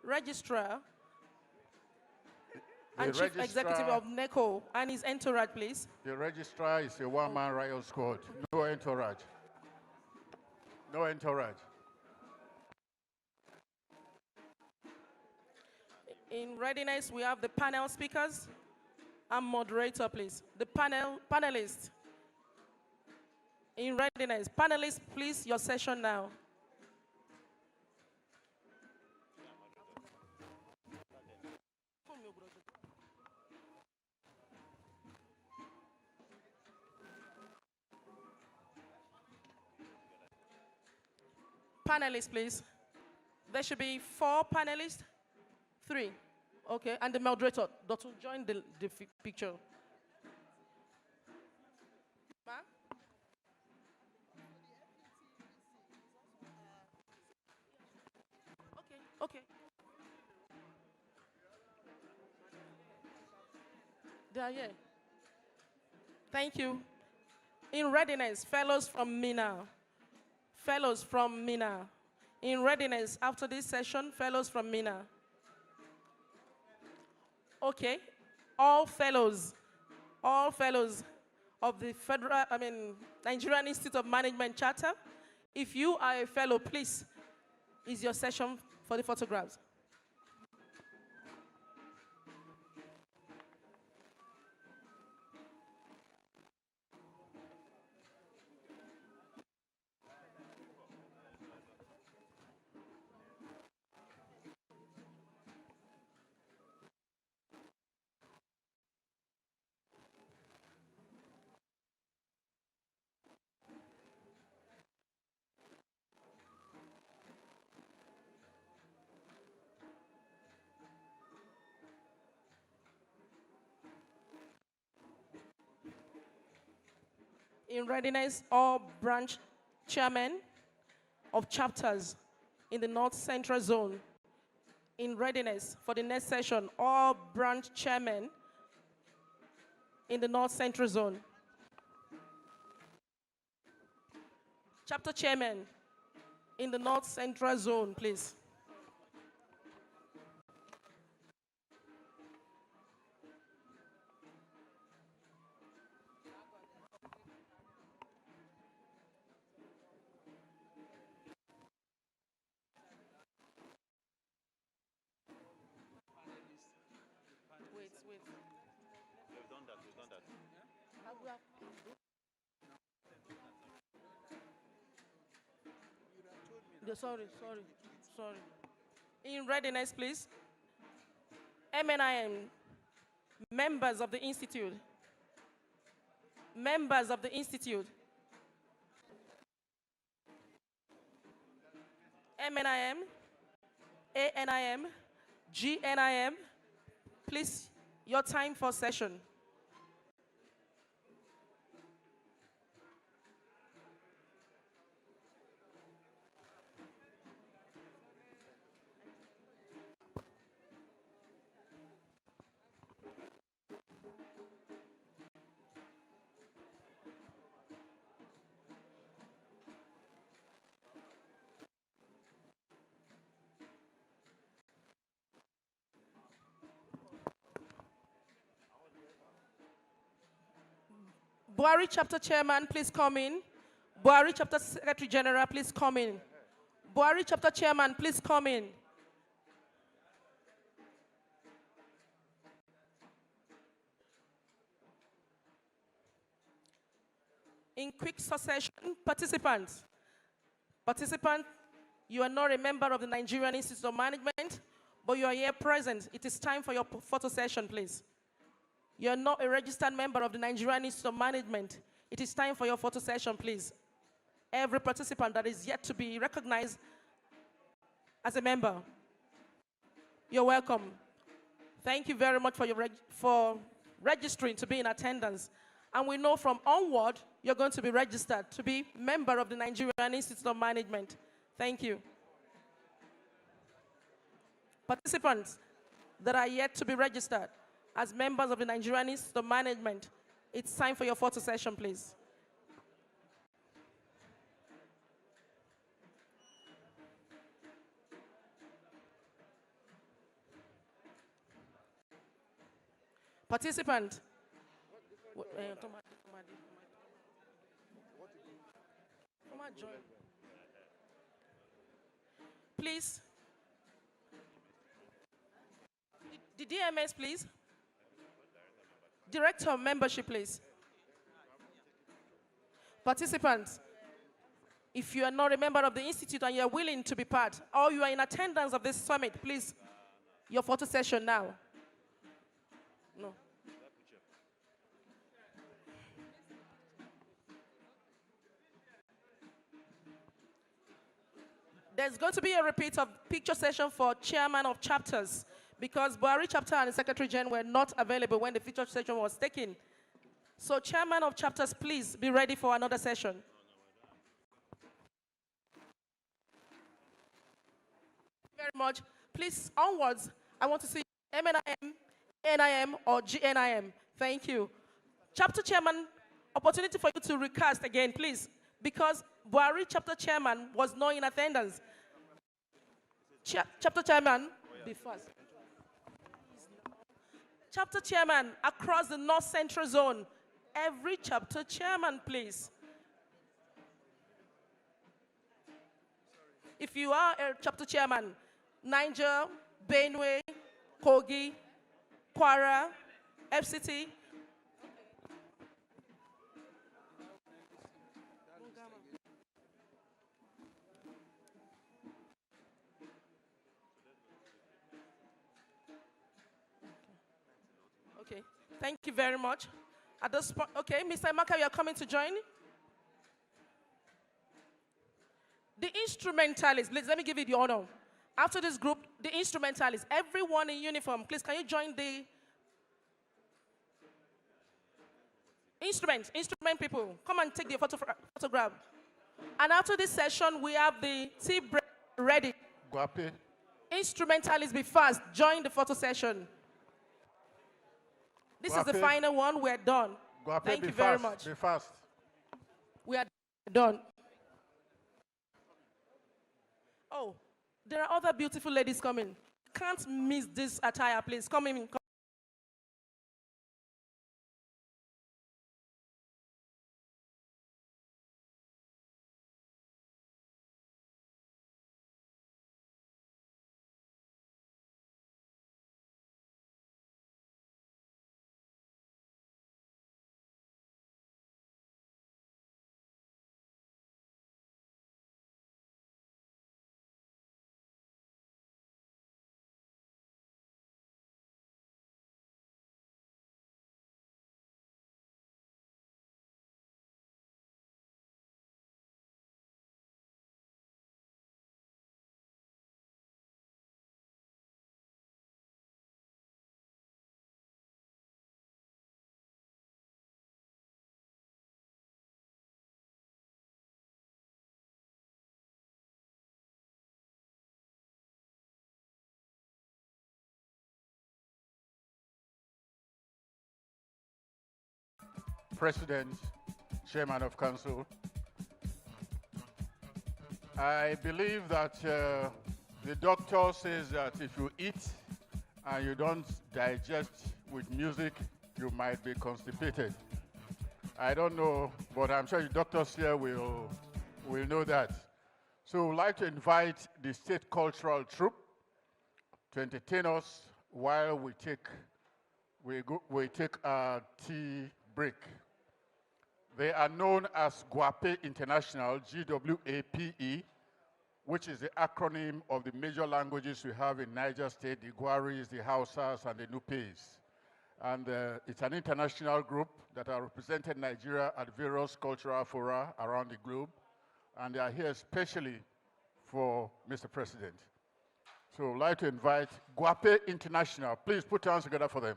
[SPEAKER 2] Registrar and Chief Executive of NECO and his entourage, please.
[SPEAKER 1] The registrar is a one-man riot squad. No entourage. No entourage.
[SPEAKER 2] In readiness, we have the panel speakers and moderator, please. The panelists. In readiness, panelists, please, your session now. Panelists, please. There should be 4 panelists. 3. Okay, and the moderator that will join the picture. Ma? Okay, okay. They are here. Thank you. In readiness, fellows from Mina. Fellows from Mina. In readiness, after this session, fellows from Mina. Okay, all fellows of the Nigerian Institute of Management Charter. If you are a fellow, please, is your session for the photographs. In readiness, all branch chairmen of chapters in the North Central Zone. In readiness for the next session, all branch chairmen in the North Central Zone. Chapter chairman in the North Central Zone, please. Wait.
[SPEAKER 6] We've done that.
[SPEAKER 2] Sorry. In readiness, please. MNIM, members of the Institute. Members of the Institute. MNIM, ANIM, GNIM, please, your time for session. Buhari Chapter Chairman, please come in. Buhari Chapter Secretary General, please come in. Buhari Chapter Chairman, please come in. In quick succession, participants. Participant, you are not a member of the Nigerian Institute of Management, but you are here present. It is time for your photo session, please. You are not a registered member of the Nigerian Institute of Management. It is time for your photo session, please. Every participant that is yet to be recognized as a member, you're welcome. Thank you very much for registering to be in attendance. And we know from onward, you're going to be registered to be member of the Nigerian Institute of Management. Thank you. Participants that are yet to be registered as members of the Nigerian Institute of Management, it's time for your photo session, please. Participant. Please. The DMS, please. Director of membership, please. Participants, if you are not a member of the Institute and you are willing to be part, or you are in attendance of this summit, please, your photo session now. No. There's going to be a repeat of picture session for chairman of chapters because Buhari chapter and the secretary general were not available when the picture session was taken. So chairman of chapters, please be ready for another session. Very much. Please, onwards, I want to see MNIM, NIM, or GNIM. Thank you. Chapter chairman, opportunity for you to recast again, please, because Buhari chapter chairman was not in attendance. Chapter chairman, be fast. Chapter chairman across the North Central Zone. Every chapter chairman, please. If you are a chapter chairman, Niger, Benue, Kogi, Kwara, FCT. Okay, thank you very much. At this point, okay, Mr. Emeka, you are coming to join. The instrumentalists, let me give you the honor. After this group, the instrumentalists, everyone in uniform, please, can you join the instrument people? Come and take the photograph. And after this session, we have the tea break ready.
[SPEAKER 1] Guape.
[SPEAKER 2] Instrumentalists, be fast. Join the photo session. This is the
[SPEAKER 1] Guape.
[SPEAKER 2] final one. We're done.
[SPEAKER 1] Guape,
[SPEAKER 2] Thank
[SPEAKER 1] be
[SPEAKER 2] you very
[SPEAKER 1] fast,
[SPEAKER 2] much.
[SPEAKER 1] Be fast.
[SPEAKER 2] We are done. Oh, there are other beautiful ladies coming. Can't miss this attire, please. Come in.
[SPEAKER 1] President, Chairman of Council, I believe that the doctor says that if you eat and you don't digest with music, you might be constipated. I don't know, but I'm sure the doctors here will know that. So we'd like to invite the state cultural troupe to entertain us while we take a tea break. They are known as Guape International, GWAPE, which is the acronym of the major languages we have in Niger State, the Gwaris, the Hausas, and the Nupes. And it's an international group that have represented Nigeria at various cultural fora around the globe. And they are here especially for Mr. President. So I'd like to invite Guape International. Please put your hands together for them.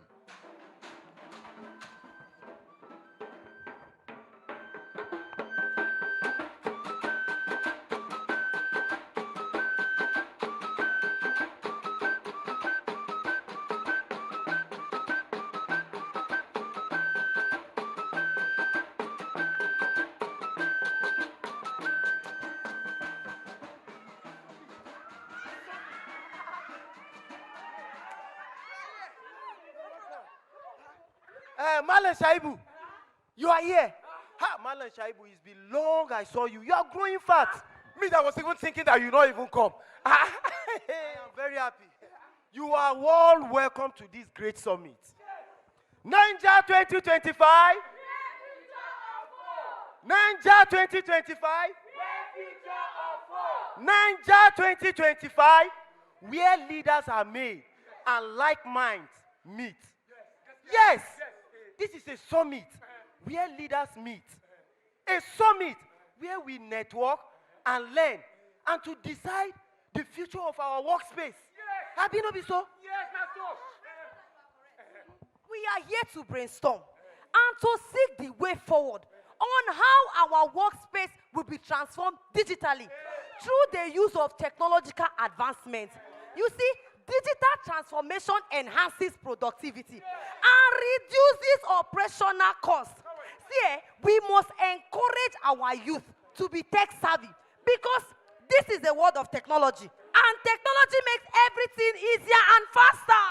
[SPEAKER 7] Malan Shaibu, you are here. Ha, Malan Shaibu, it's been long I saw you. You are growing fat. Me that was even thinking that you not even come. I'm very happy. You are all welcome to this great summit. Ninja 2025. Ninja 2025. Ninja 2025. Where leaders are made and like minds meet. Yes, this is a summit where leaders meet. A summit where we network and learn and to decide the future of our workspace. Have you not been so?
[SPEAKER 8] We are here to brainstorm and to seek the way forward on how our workspace will be transformed digitally through the use of technological advancements. You see, digital transformation enhances productivity and reduces operational costs. See, we must encourage our youth to be tech savvy because this is the world of technology and technology makes everything easier and faster.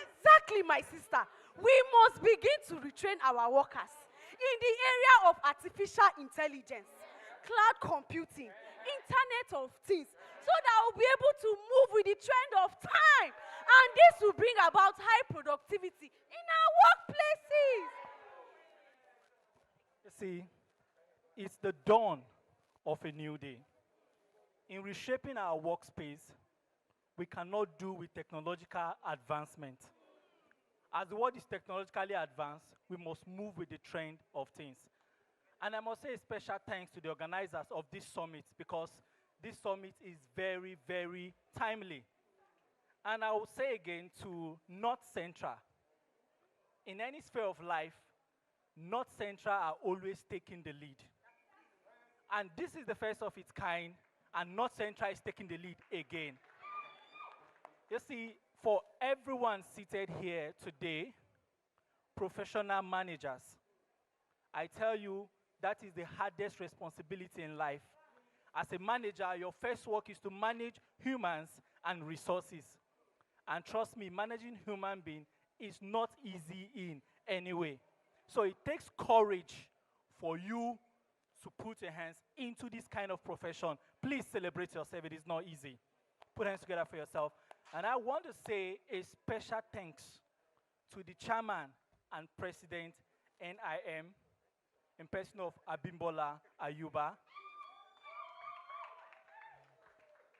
[SPEAKER 9] Exactly, my sister. We must begin to retrain our workers in the area of artificial intelligence, cloud computing, Internet of Things, so that we'll be able to move with the trend of time. And this will bring about high productivity in our workplaces.
[SPEAKER 10] You see, it's the dawn of a new day. In reshaping our workspace, we cannot do with technological advancement. As the world is technologically advanced, we must move with the trend of things. And I must say a special thanks to the organizers of this summit because this summit is very, very timely. And I will say again to North Central, in any sphere of life, North Central are always taking the lead. And this is the first of its kind, and North Central is taking the lead again. You see, for everyone seated here today, professional managers, I tell you, that is the hardest responsibility in life. As a manager, your first work is to manage humans and resources. And trust me, managing human beings is not easy in any way. So it takes courage for you to put your hands into this kind of profession. Please celebrate yourself. It is not easy. Put hands together for yourself. And I want to say a special thanks to the chairman and president, NIM, in person of Abimbola Ayuba,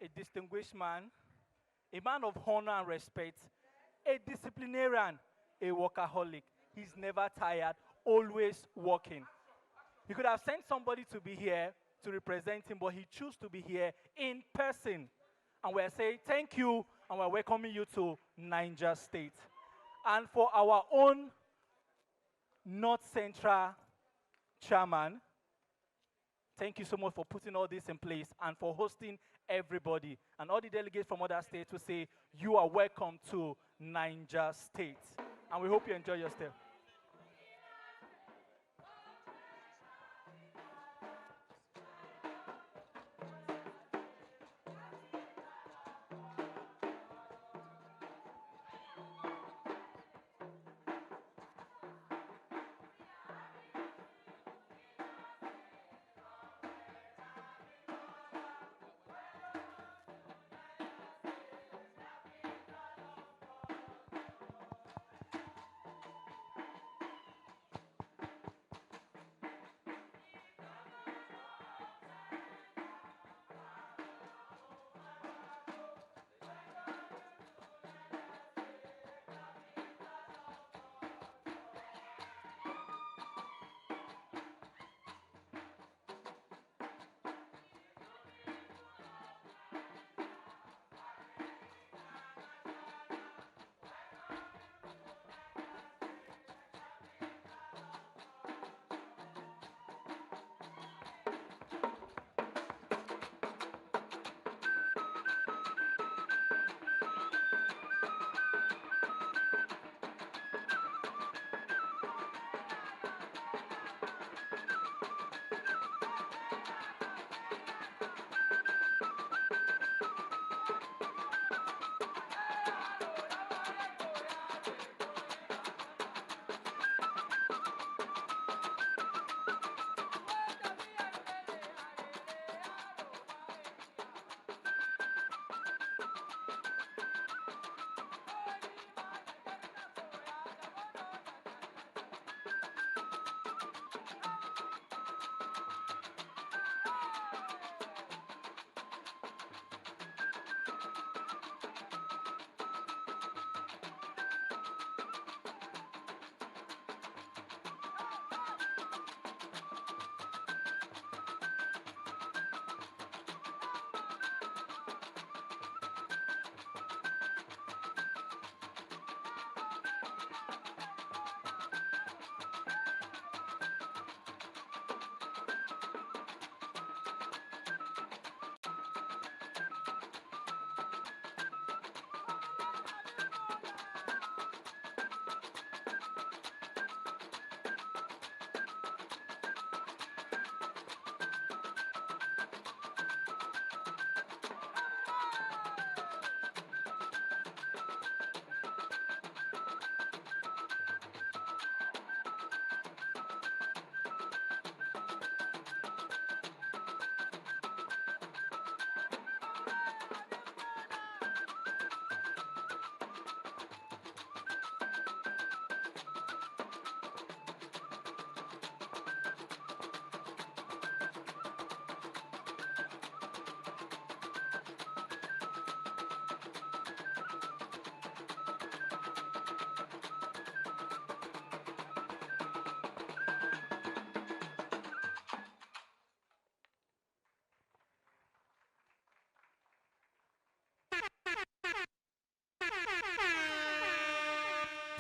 [SPEAKER 10] a distinguished man, a man of honor and respect, a disciplinarian, a workaholic. He's never tired, always working. He could have sent somebody to be here to represent him, but he chose to be here in person. And we're saying thank you, and we're welcoming you to Niger State. And for our own North Central chairman, thank you so much for putting all this in place and for hosting everybody. And all the delegates from other states will say, you are welcome to Niger State. And we hope you enjoy your stay.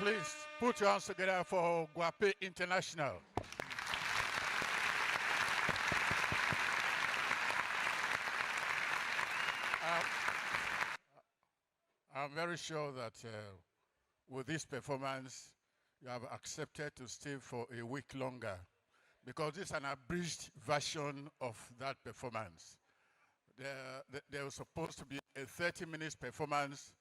[SPEAKER 1] Please put your hands together for Guape International. I'm very sure that with this performance, you have accepted to stay for a week longer because this is an abridged version of that performance. There was supposed to be a 30 minutes performance,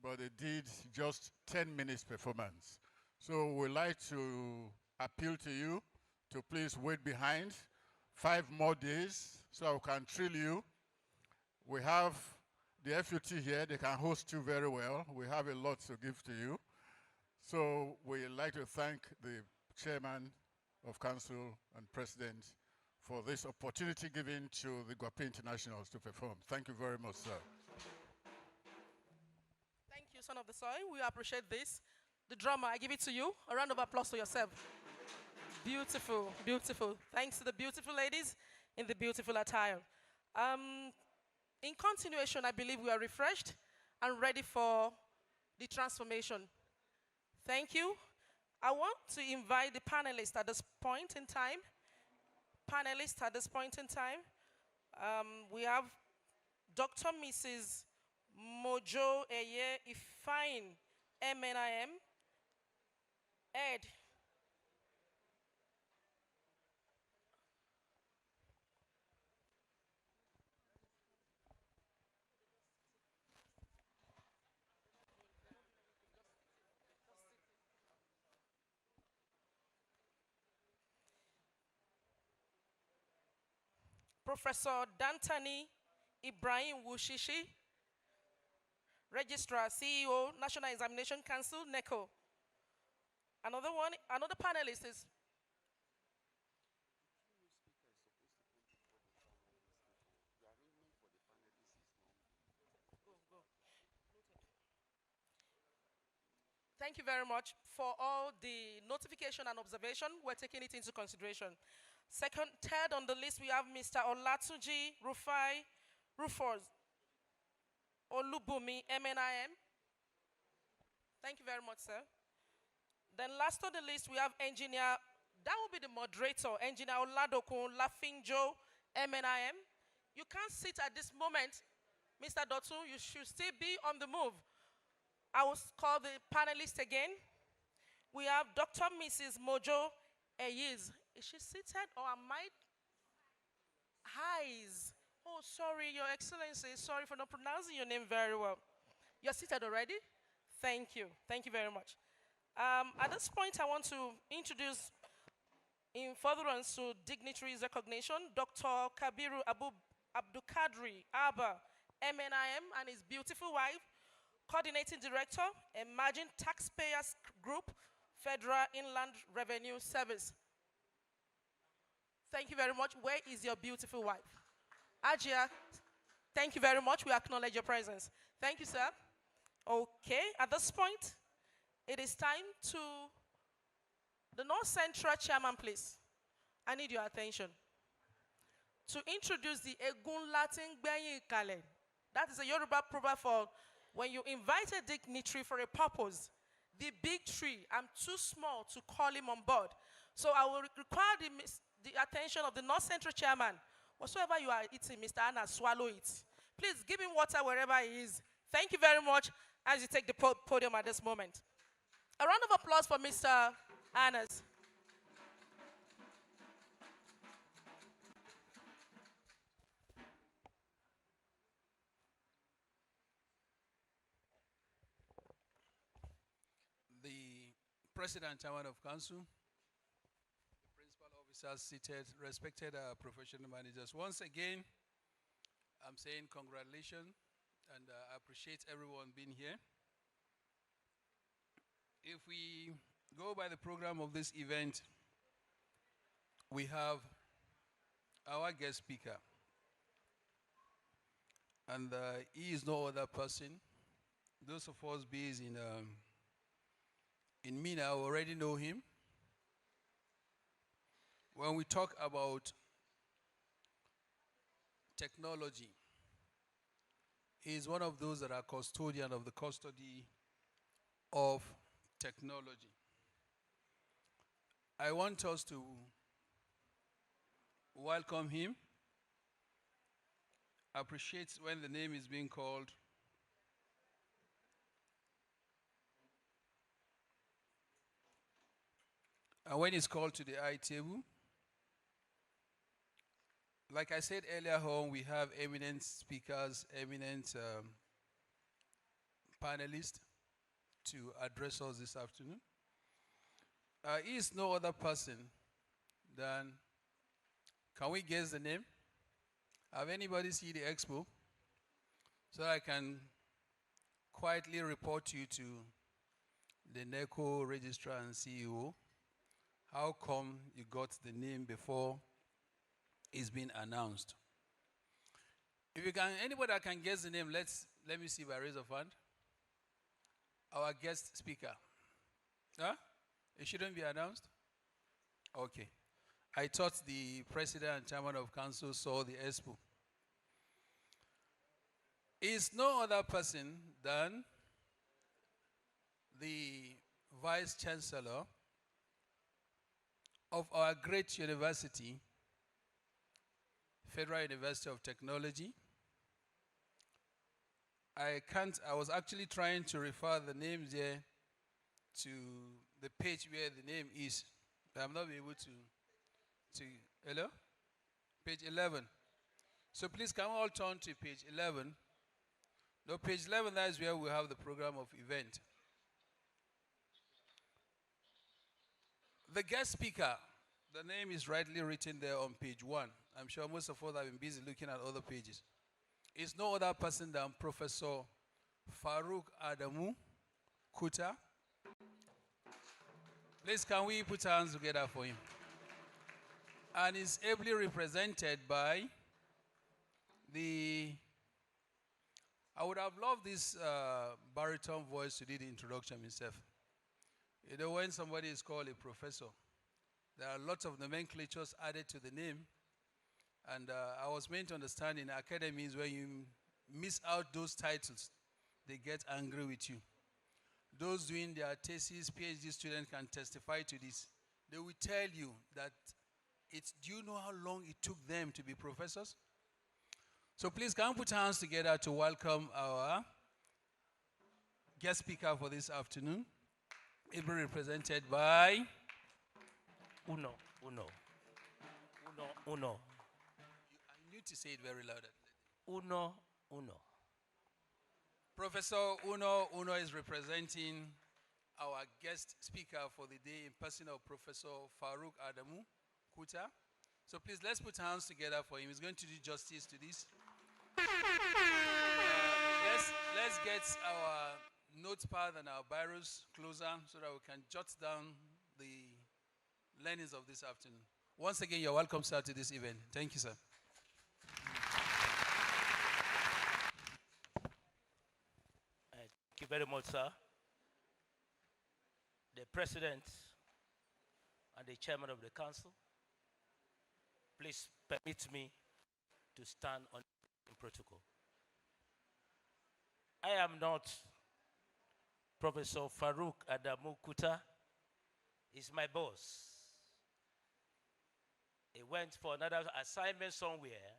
[SPEAKER 1] but they did just 10 minutes performance. So we'd like to appeal to you to please wait behind 5 more days so I can thrill you. We have the FUT here, they can host you very well. We have a lot to give to you. So we'd like to thank the chairman of council and president for this opportunity given to the Guape Internationals to perform. Thank you very much, sir.
[SPEAKER 2] Thank you, son of the soil. We appreciate this. The drummer, I give it to you. A round of applause for yourself. Beautiful, beautiful. Thanks to the beautiful ladies in the beautiful attire. In continuation, I believe we are refreshed and ready for the transformation. Thank you. I want to invite the panelists at this point in time. Panelists at this point in time. We have Dr. Mrs. Mojo Eye Ifine, MNIM, Ed. Professor Dantani Ibrahim Wushishi, Registrar, CEO, National Examination Council, NECO. Another panelist is Thank you very much for all the notification and observation. We're taking it into consideration. Third on the list, we have Mr. Olatunji Rufus Olubumi, MNIM. Thank you very much, sir. Then last on the list, we have engineer, that will be the moderator, engineer Oladokun Lafinjo, MNIM. You can't sit at this moment, Mr. Dotun, you should still be on the move. I will call the panelists again. We have Dr. Mrs. Mojo Eyiz. Is she seated or am I? Highs. Oh, sorry, Your Excellency. Sorry for not pronouncing your name very well. You're seated already? Thank you. Thank you very much. At this point, I want to introduce, in furtherance to dignitaries recognition, Dr. Kabiru Abdukadri Abba, MNIM, and his beautiful wife, Coordinating Director, Emerging Taxpayers Group, Federal Inland Revenue Service. Thank you very much. Where is your beautiful wife? Ajia, thank you very much. We acknowledge your presence. Thank you, sir. Okay, at this point, it is time to the North Central Chairman, please. I need your attention. To introduce the Egun Latin Gbeyin Kale. That is a Yoruba proverb for when you invite a dignitary for a purpose, the big tree, I'm too small to call him on board. So I will require the attention of the North Central Chairman. Whatsoever you are eating, Mr. Anna, swallow it. Please give him water wherever he is. Thank you very much as you take the podium at this moment. A round of applause for Mr. Annas.
[SPEAKER 5] The President and Chairman of Council, the principal officers seated, respected professional managers. Once again, I'm saying congratulations and I appreciate everyone being here. If we go by the program of this event, we have our guest speaker. And he is no other person. Those of us based in Mina already know him. When we talk about technology, he is one of those that are custodian of the custody of technology. I want us to welcome him. Appreciate when the name is being called. And when it's called to the high table, like I said earlier on, we have eminent speakers, eminent panelists to address us this afternoon. He is no other person than, can we guess the name? Have anybody seen the expo? So I can quietly report you to the NECO registrar and CEO. How come you got the name before it's been announced? If you can, anybody that can guess the name, let me see if I raise a hand. Our guest speaker. Huh? It shouldn't be announced? Okay. I thought the president and chairman of council saw the expo. Is no other person than the vice chancellor of our great university, Federal University of Technology. I was actually trying to refer the names there to the page where the name is, but I'm not able to, hello? Page 11. So please can we all turn to page 11? No, page 11, that is where we have the program of event. The guest speaker, the name is rightly written there on page 1. I'm sure most of us have been busy looking at other pages. It's no other person than Professor Farouk Adamu Kuta. Please, can we put our hands together for him? And is ably represented by I would have loved this baritone voice to do the introduction himself. You know, when somebody is called a professor, there are lots of nomenclatures added to the name. And I was meant to understand in academies when you miss out those titles, they get angry with you. Those doing their thesis, PhD students can testify to this. They will tell you that do you know how long it took them to be professors? So please can we put hands together to welcome our guest speaker for this afternoon. It will be represented by
[SPEAKER 11] Uno.
[SPEAKER 5] I need to say it very loud.
[SPEAKER 11] Uno.
[SPEAKER 5] Professor Uno is representing our guest speaker for the day in person of Professor Farouk Adamu Kuta. So please, let's put hands together for him. He's going to do justice to this. Let's get our notepad and our biros closer so that we can jot down the learnings of this afternoon. Once again, you're welcome, sir, to this event. Thank you, sir.
[SPEAKER 11] Thank you very much, sir. The president and the chairman of the council, please permit me to stand on protocol. I am not Professor Farouk Adamu Kuta. He's my boss. He went for another assignment somewhere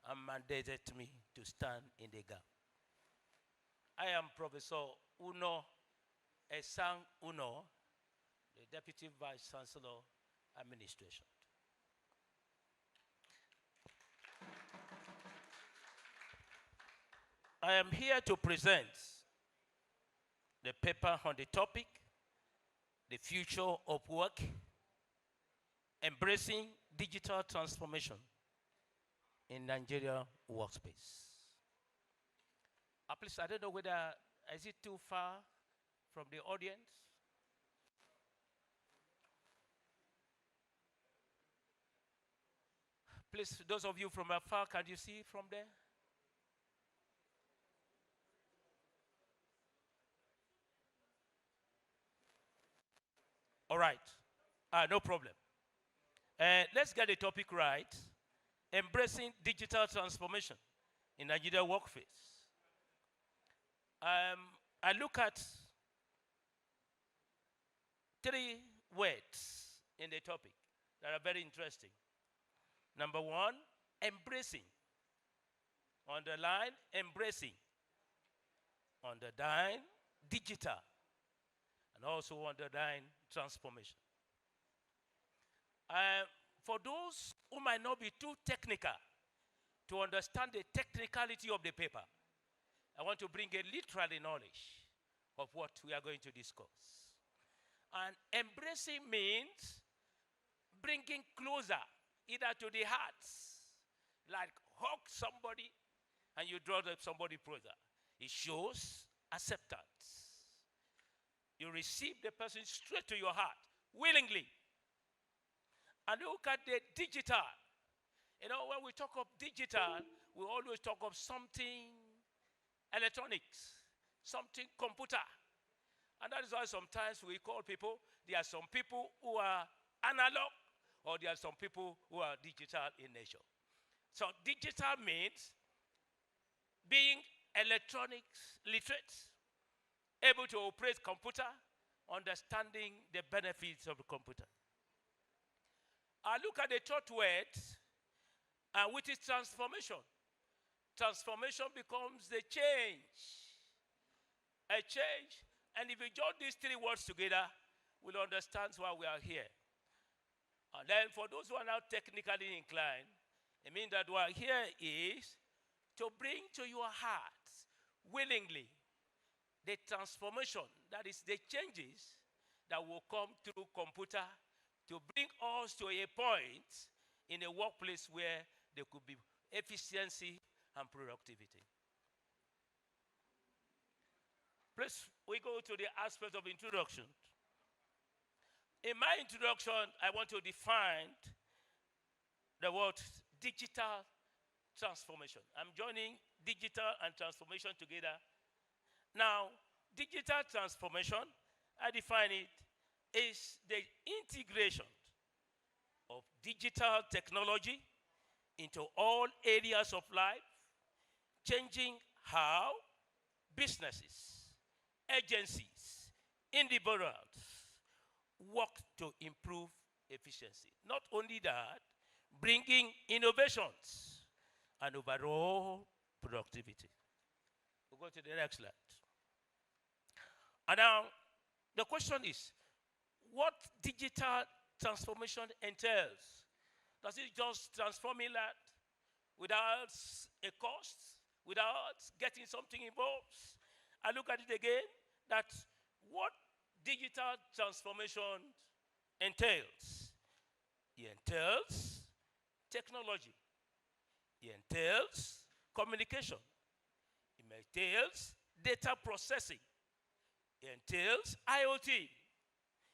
[SPEAKER 11] and mandated me to stand in the gap. I am Professor Uno Esang Uno, the Deputy Vice Chancellor, Administration. I am here to present the paper on the topic, the future of work, embracing digital transformation in Nigeria workspace. Please, I don't know whether, is it too far from the audience? Please, those of you from afar, can you see from there? All right, no problem. Let's get the topic right. Embracing digital transformation in Nigeria workplace. I look at three words in the topic that are very interesting. Number one, embracing. Underline, embracing. Underline, digital. And also underline, transformation. For those who might not be too technical to understand the technicality of the paper, I want to bring a literary knowledge of what we are going to discuss. And embracing means bringing closer, either to the hearts, like hug somebody and you draw somebody closer. It shows acceptance. You receive the person straight to your heart, willingly. And look at the digital. You know, when we talk of digital, we always talk of something electronics, something computer. And that is why sometimes we call people, there are some people who are analog, or there are some people who are digital in nature. So digital means being electronics literate, able to operate computer, understanding the benefits of the computer. I look at the third word, which is transformation. Transformation becomes the change. A change. And if you join these three words together, we'll understand why we are here. And then for those who are now technically inclined, it means that what here is to bring to your hearts willingly the transformation, that is the changes that will come through computer to bring us to a point in a workplace where there could be efficiency and productivity. Please, we go to the aspect of introduction. In my introduction, I want to define the word digital transformation. I'm joining digital and transformation together. Now, digital transformation, I define it, is the integration of digital technology into all areas of life, changing how businesses, agencies, individuals work to improve efficiency. Not only that, bringing innovations and overall productivity. We'll go to the next slide. And now, the question is, what digital transformation entails? Does it just transforming that without a cost, without getting something involved? I look at it again, that what digital transformation entails. It entails technology. It entails communication. It entails data processing. It entails IoT.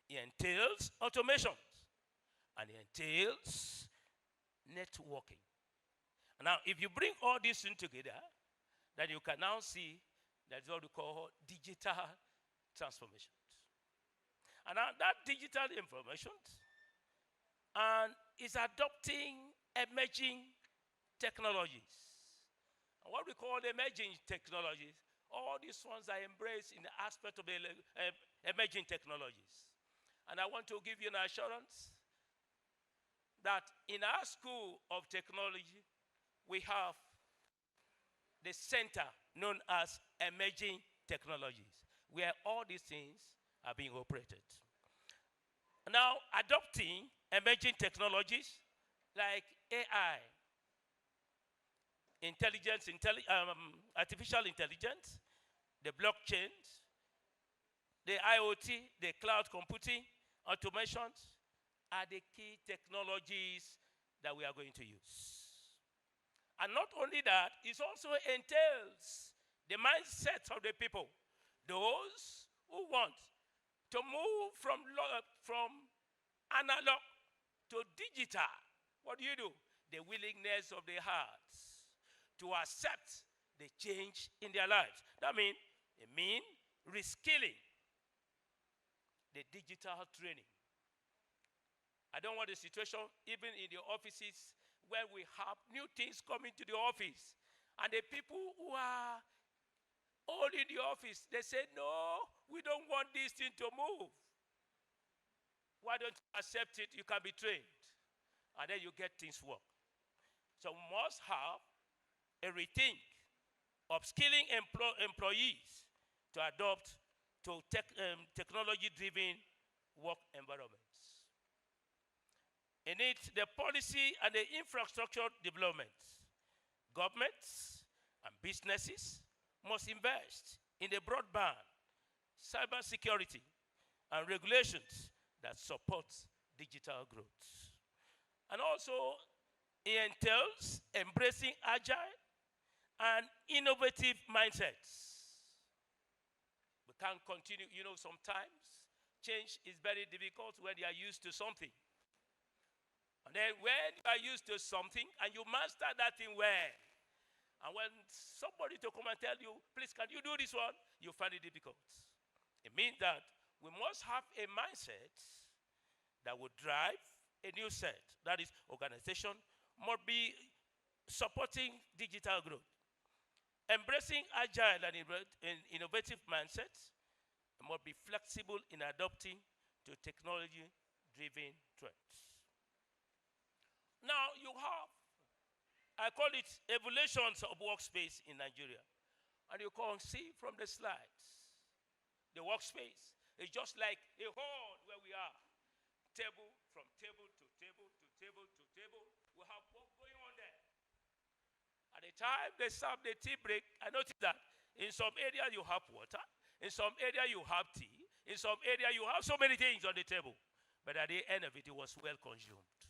[SPEAKER 11] It entails automation. And it entails networking. And now, if you bring all this in together, then you can now see that's what we call digital transformation. And now that digital information and is adopting emerging technologies. And what we call emerging technologies, all these ones are embraced in the aspect of the emerging technologies. And I want to give you an assurance that in our school of technology, we have the center known as emerging technologies, where all these things are being operated. Now, adopting emerging technologies like AI, artificial intelligence, the blockchain, the IoT, the cloud computing, automations are the key technologies that we are going to use. And not only that, it also entails the mindset of the people, those who want to move from analog to digital. What do? The willingness of their hearts to accept the change in their lives. That means reskilling, the digital training. I don't want a situation even in the offices where we have new things coming to the office, and the people who are all in the office, they say, no, we don't want this thing to move. Why don't you accept it? You can be trained. And then you get things work. So we must have a rethink of skilling employees to adopt to technology-driven work environments. In it, the policy and the infrastructure development, governments and businesses must invest in the broadband, cybersecurity, and regulations that support digital growth. And also, it entails embracing agile and innovative mindsets. We can't continue, sometimes change is very difficult when you are used to something. And then when you are used to something and you master that thing well, and when somebody to come and tell you, please, can you do this one? You find it difficult. It means that we must have a mindset that would drive a new set. That is, organization must be supporting digital growth, embracing agile and innovative mindsets, and must be flexible in adopting to technology-driven trends. Now you have, I call it evolutions of workspace in Nigeria. And you can see from the slides, the workspace is just like a hall where we are. Table, from table to table to table to table. We have work going on there. At the time they serve the tea break, I noticed that in some area you have water, in some area you have tea, in some area you have so many things on the table. But at the end of it, it was well consumed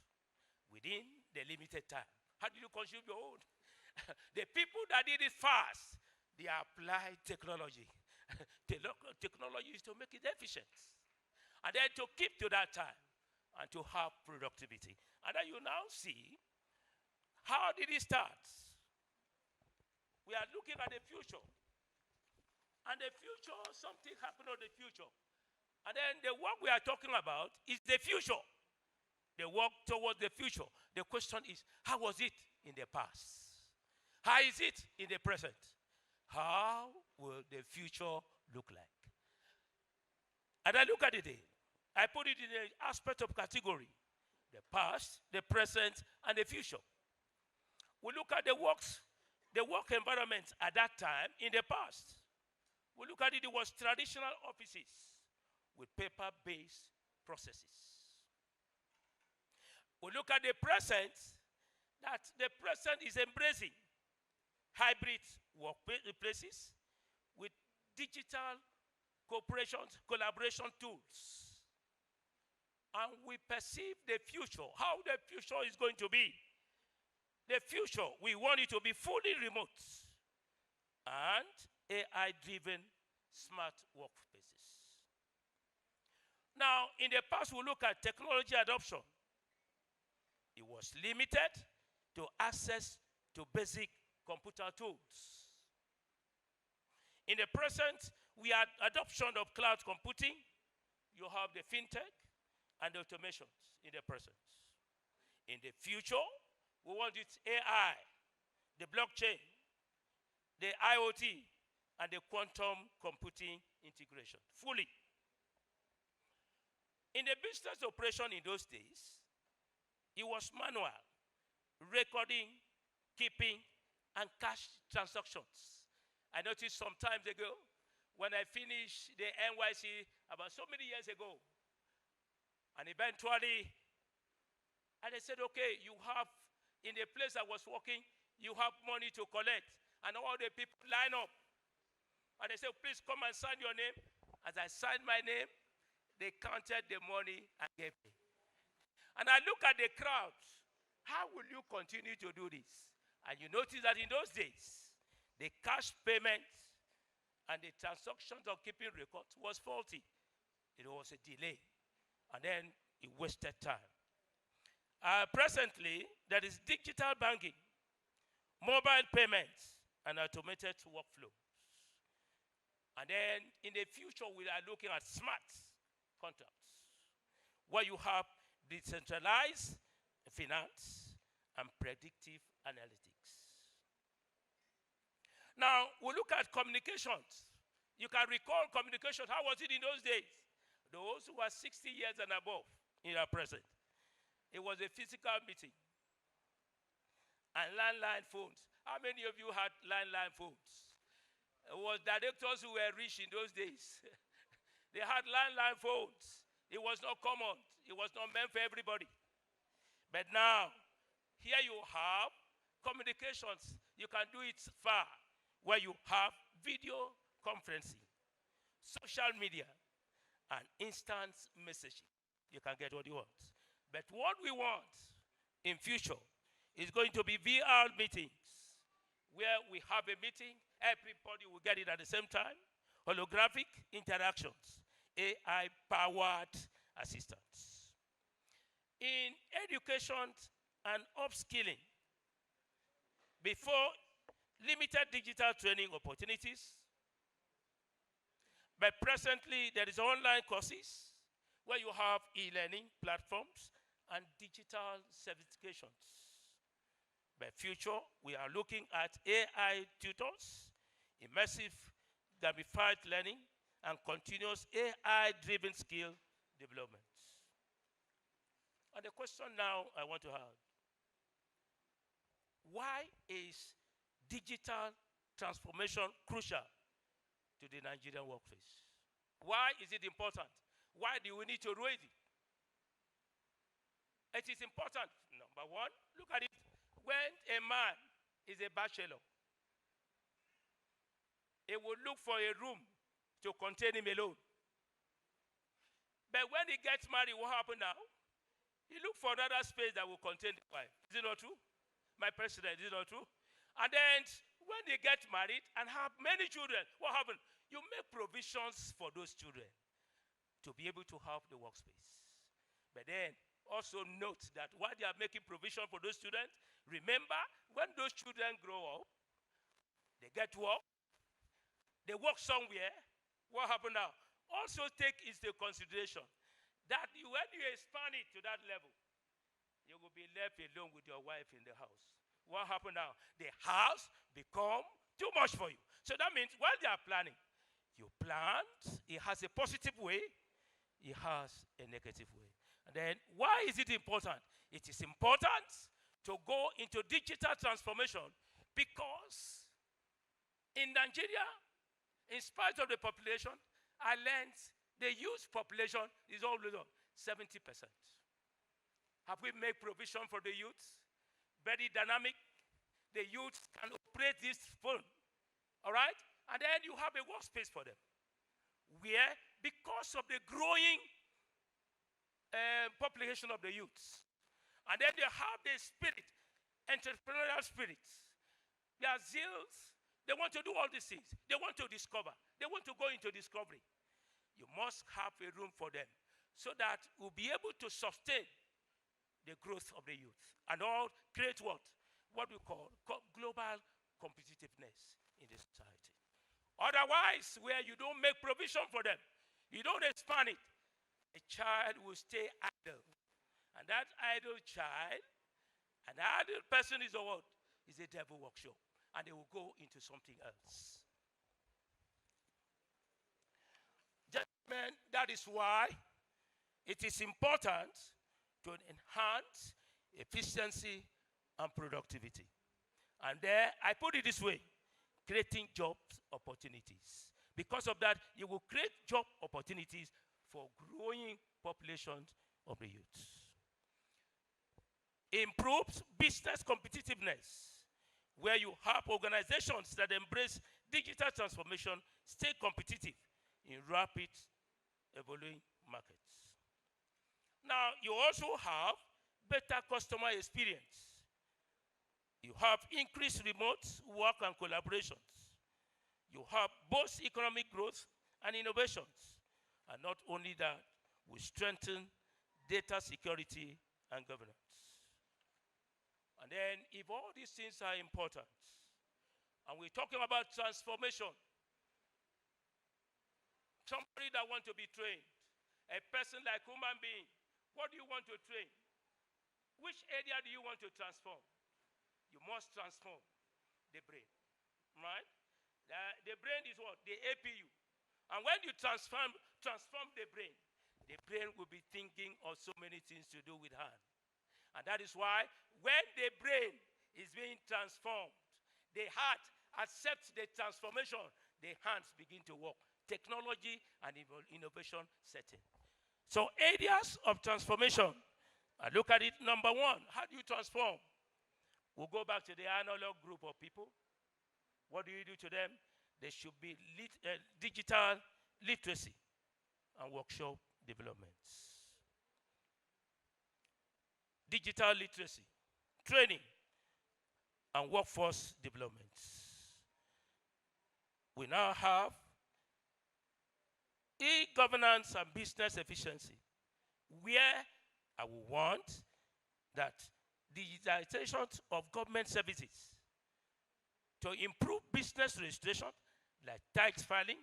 [SPEAKER 11] within the limited time. How did you consume your own? The people that did it fast, they applied technology. Technology is to make it efficient. And then to keep to that time and to have productivity. And then you now see, how did it start? We are looking at the future. And the future, something happened in the future. And then the work we are talking about is the future. The work towards the future. The question is, how was it in the past? How is it in the present? How will the future look like? And I look at it, I put it in the aspect of category. The past, the present, and the future. We look at the work environment at that time in the past. We look at it, it was traditional offices with paper-based processes. We look at the present, that the present is embracing hybrid workplaces with digital collaboration tools. And we perceive the future, how the future is going to be. The future, we want it to be fully remote and AI-driven smart workspaces. Now, in the past, we look at technology adoption. It was limited to access to basic computer tools. In the present, we have adoption of cloud computing. You have the fintech and the automations in the present. In the future, we want it AI, the blockchain, the IoT, and the quantum computing integration, fully. In the business operation in those days, it was manual, recording, keeping, and cash transactions. I noticed some time ago, when I finished the NYC about so many years ago, and eventually, and they said, okay, you have, in the place I was working, you have money to collect. And all the people line up. And they said, please come and sign your name. As I signed my name, they counted the money and gave me. And I look at the crowd. How will you continue to do this? And you notice that in those days, the cash payment and the transactions of keeping records was faulty. It was a delay. And then it wasted time. Presently, there is digital banking, mobile payments, and automated workflows. And then in the future, we are looking at smart contracts, where you have decentralized finance and predictive analytics. Now, we look at communications. You can recall communication. How was it in those days? Those who are 60 years and above, in our present. It was a physical meeting. And landline phones. How many of you had landline phones? It was directors who were rich in those days. They had landline phones. It was not common. It was not meant for everybody. But now, here you have communications. You can do it far, where you have video conferencing, social media, and instant messaging. You can get what you want. But what we want in future is going to be VR meetings, where we have a meeting, everybody will get it at the same time, holographic interactions, AI-powered assistants. In education and upskilling, before limited digital training opportunities, but presently there is online courses where you have e-learning platforms and digital certifications. By future, we are looking at AI tutors, immersive gamified learning, and continuous AI-driven skill development. And the question now I want to have, why is digital transformation crucial to the Nigerian workplace? Why is it important? Why do we need to read it? It is important. Number one, look at it. When a man is a bachelor, he will look for a room to contain him alone. But when he gets married, what happens now? He looks for another space that will contain the wife. Is it not true? My president, is it not true? And then when they get married and have many children, what happens? You make provisions for those children to be able to have the workspace. But then also note that while they are making provision for those students, remember when those children grow up, they get work, they work somewhere, what happens now? Also take into consideration that when you expand it to that level, you will be left alone with your wife in the house. What happens now? The house become too much for you. So that means while they are planning, you plant, it has a positive way, it has a negative way. And then why is it important? It is important to go into digital transformation because in Nigeria, in spite of the population, I learned the youth population is always on 70%. Have we made provision for the youth? Very dynamic. The youth can operate this phone, all right? And then you have a workspace for them, where because of the growing population of the youths, and then they have the spirit, entrepreneurial spirit, their zeals, they want to do all these things. They want to discover. They want to go into discovery. You must have a room for them so that we'll be able to sustain the growth of the youth and all create what we call global competitiveness in the society. Otherwise, where you don't make provision for them, you don't expand it, a child will stay idle. And that idle child, an idle person is a what? Is a devil workshop. And they will go into something else. Gentlemen, that is why it is important to enhance efficiency and productivity. And there, I put it this way, creating job opportunities. Because of that, you will create job opportunities for growing populations of the youth. Improves business competitiveness, where you have organizations that embrace digital transformation, stay competitive in rapid evolving markets. Now, you also have better customer experience. You have increased remote work and collaborations. You have both economic growth and innovations. And not only that, we strengthen data security and governance. And then, if all these things are important, and we're talking about transformation, somebody that wants to be trained, a person like human being, what do you want to train? Which area do you want to transform? You must transform the brain, right? The brain is what? The APU. And when you transform the brain, the brain will be thinking of so many things to do with hand. And that is why when the brain is being transformed, the heart accepts the transformation, the hands begin to work. Technology and innovation setting. So areas of transformation, I look at it, number one, how do you transform? We'll go back to the analog group of people. What do you do to them? There should be digital literacy and workshop developments. Digital literacy, training, and workforce developments. We now have e-governance and business efficiency, where I will want that digitization of government services to improve business registration, like tax filing.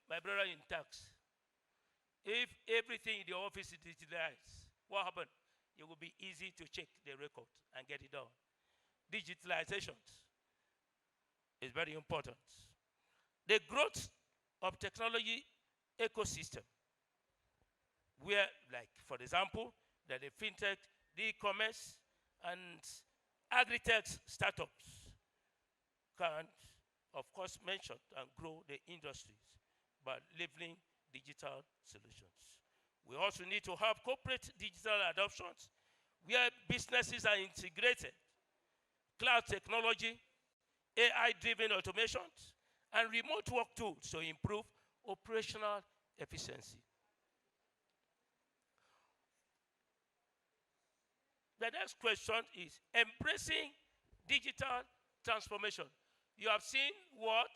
[SPEAKER 11] My brother in tax, if everything in the office is digitalized, what happened? It will be easy to check the record and get it done. Digitalization is very important. The growth of technology ecosystem, where, like, for example, that the fintech, the e-commerce, and agri-tech startups can, of course, mention and grow the industries by leveraging digital solutions. We also need to have corporate digital adoptions where businesses are integrated, cloud technology, AI-driven automations, and remote work tools to improve operational efficiency. The next question is embracing digital transformation. You have seen what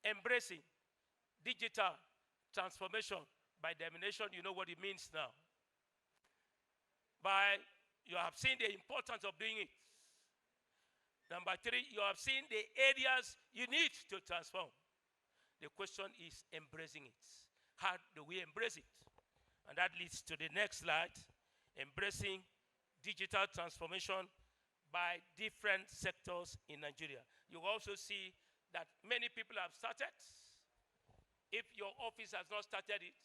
[SPEAKER 11] embracing digital transformation, by definition, you know what it means now. You have seen the importance of doing it. Number three, you have seen the areas you need to transform. The question is embracing it. How do we embrace it? And that leads to the next slide, embracing digital transformation by different sectors in Nigeria. You also see that many people have started. If your office has not started it,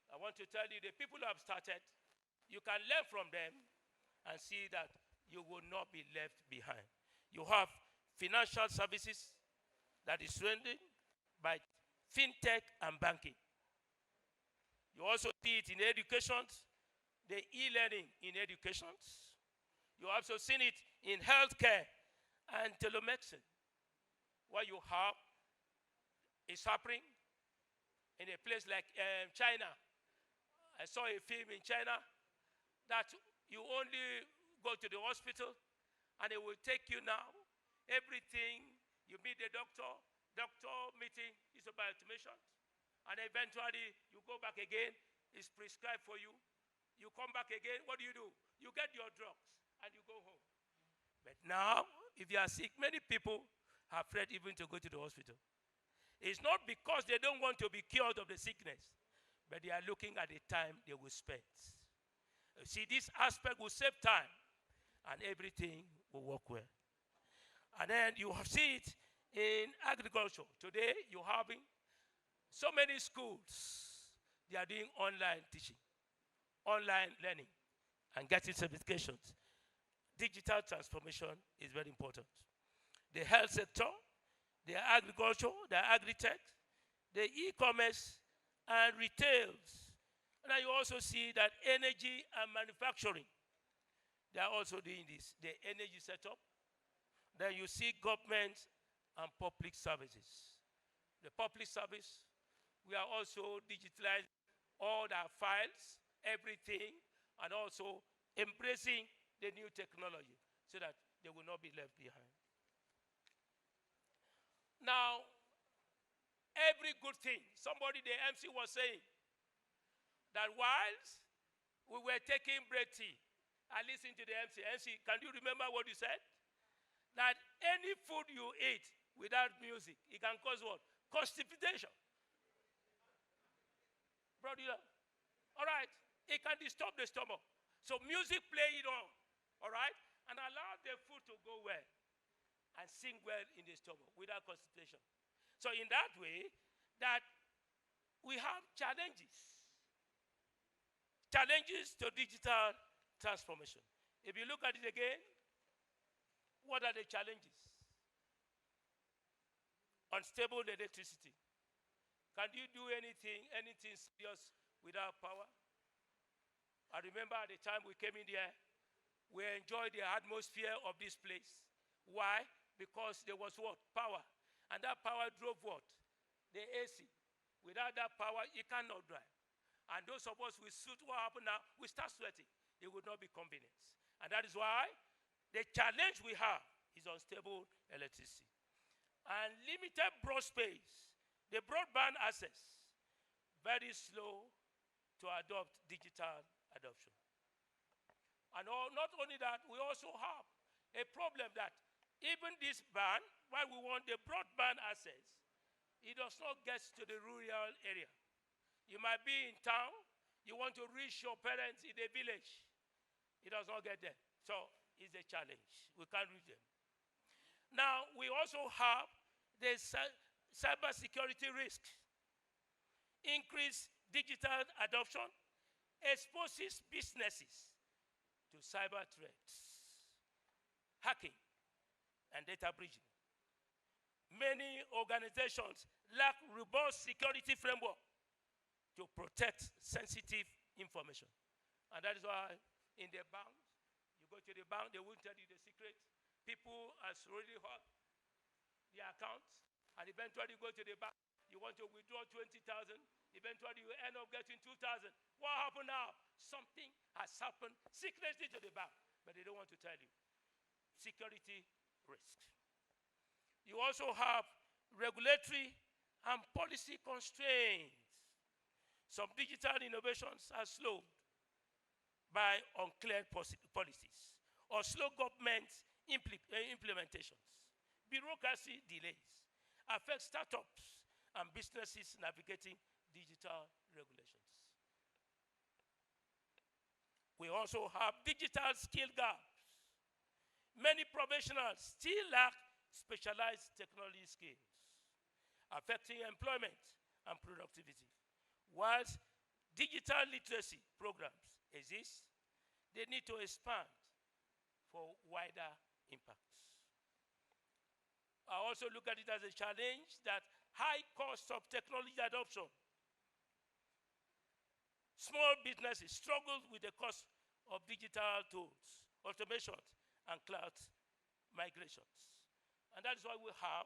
[SPEAKER 11] I want to tell you the people who have started, you can learn from them and see that you will not be left behind. You have financial services that is trending by fintech and banking. You also see it in education, the e-learning in education. You also seen it in healthcare and telemedicine. What you have is happening in a place like China. I saw a film in China that you only go to the hospital and it will take you now. Everything, you meet the doctor meeting is about automation. And eventually you go back again, it's prescribed for you. You come back again, what do? You get your drugs and you go home. But now, if you are sick, many people are afraid even to go to the hospital. It's not because they don't want to be cured of the sickness, but they are looking at the time they will spend. You see, this aspect will save time and everything will work well. And then you see it in agriculture. Today, you're having so many schools, they are doing online teaching, online learning, and getting certifications. Digital transformation is very important. The health sector, the agriculture, the agri-tech, the e-commerce, and retails. And then you also see that energy and manufacturing, they are also doing this. The energy setup. Then you see government and public services. The public service, we are also digitalizing all their files, everything, and also embracing the new technology so that they will not be left behind. Now, every good thing, somebody, the MC was saying, that whilst we were taking break tea, I listened to the MC. MC, can you remember what you said? That any food you eat without music, it can cause what? Constipation. Brother, all right, it can disturb the stomach. So music, play it on, all right? And allow the food to go well and sink well in the stomach without constipation. So in that way, that we have challenges to digital transformation. If you look at it again, what are the challenges? Unstable electricity. Can you do anything serious without power? I remember at the time we came in here, we enjoyed the atmosphere of this place. Why? Because there was what? Power. And that power drove what? The AC. Without that power, you cannot drive. And those of us with suit, what happened now? We start sweating. It would not be convenient. And that is why the challenge we have is unstable electricity. And limited broad space. The broadband access, very slow to adopt digital adoption. And not only that, we also have a problem that even this band, while we want the broadband access, it does not get to the rural area. You might be in town, you want to reach your parents in the village. It does not get there. So it's a challenge. We can't reach them. Now, we also have the cybersecurity risk. Increased digital adoption exposes businesses to cyber threats, hacking, and data breaching. Many organizations lack robust security framework to protect sensitive information. And that is why in the bank, you go to the bank, they won't tell you the secret. People has already hacked the accounts, and eventually you go to the bank, you want to withdraw 20,000, eventually you end up getting 2,000. What happened now? Something has happened secretly to the bank, but they don't want to tell you. Security risk. You also have regulatory and policy constraints. Some digital innovations are slowed by unclear policies or slow government implementations. Bureaucracy delays affect startups and businesses navigating digital regulations. We also have digital skill gaps. Many professionals still lack specialized technology skills, affecting employment and productivity. Whilst digital literacy programs exist, they need to expand for wider impacts. I also look at it as a challenge that high cost of technology adoption. Small businesses struggle with the cost of digital tools, automations, and cloud migrations. And that is why we have,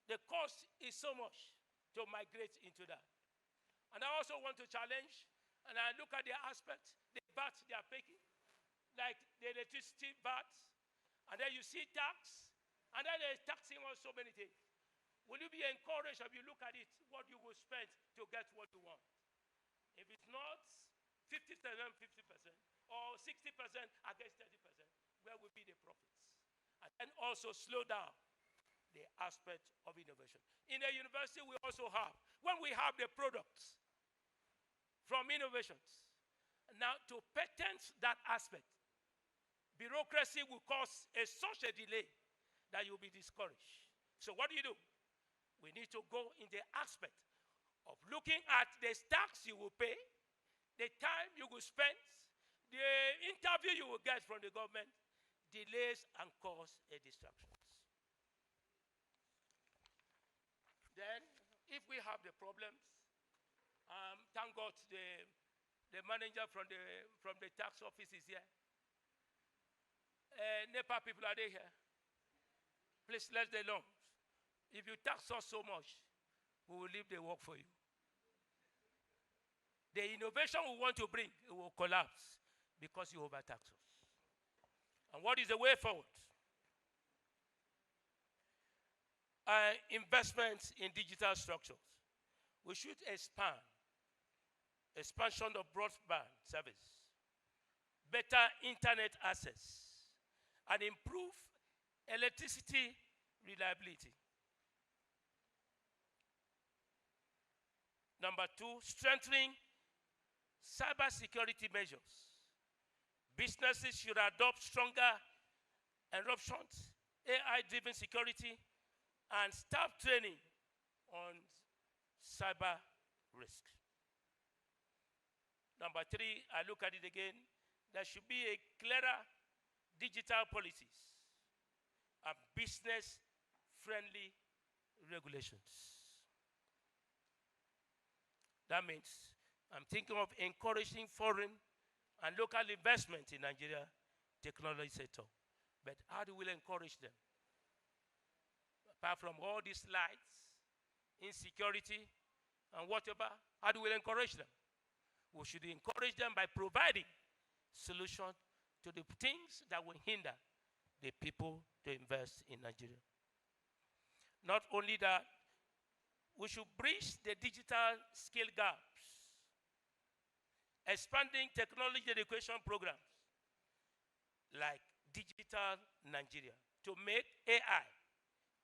[SPEAKER 11] the cost is so much to migrate into that. And I also want to challenge, and I look at the aspect, the VAT they are paying, like the electricity VAT, and then you see tax, and then they're taxing on so many things. Will you be encouraged if you look at it, what you will spend to get what you want? If it's not 50%, 50%, or 60% against 30%, where will be the profits? And also slow down the aspect of innovation. In the university, we also have, when we have the products from innovations, now to patent that aspect, bureaucracy will cause such a delay that you'll be discouraged. So what do? We need to go in the aspect of looking at the tax you will pay, the time you will spend, the interview you will get from the government, delays and cause a distractions. Then, if we have the problems, thank God the manager from the tax office is here. NEPA people, are they here? Please let them know. If you tax us so much, we will leave the work for you. The innovation we want to bring, it will collapse because you overtax us. And what is the way forward? Investments in digital structures. We should expand. Expansion of broadband service. Better internet access. And improve electricity reliability. Number two, strengthening cybersecurity measures. Businesses should adopt stronger eruptions, AI-driven security, and staff training on cyber risk. Number three, I look at it again. There should be a clearer digital policies and business-friendly regulations. That means I'm thinking of encouraging foreign and local investment in Nigeria technology sector. But how do we encourage them? Apart from all these lights, insecurity, and whatever, how do we encourage them? We should encourage them by providing solutions to the things that will hinder the people to invest in Nigeria. Not only that, we should bridge the digital skill gaps, expanding technology education programs like Digital Nigeria to make AI,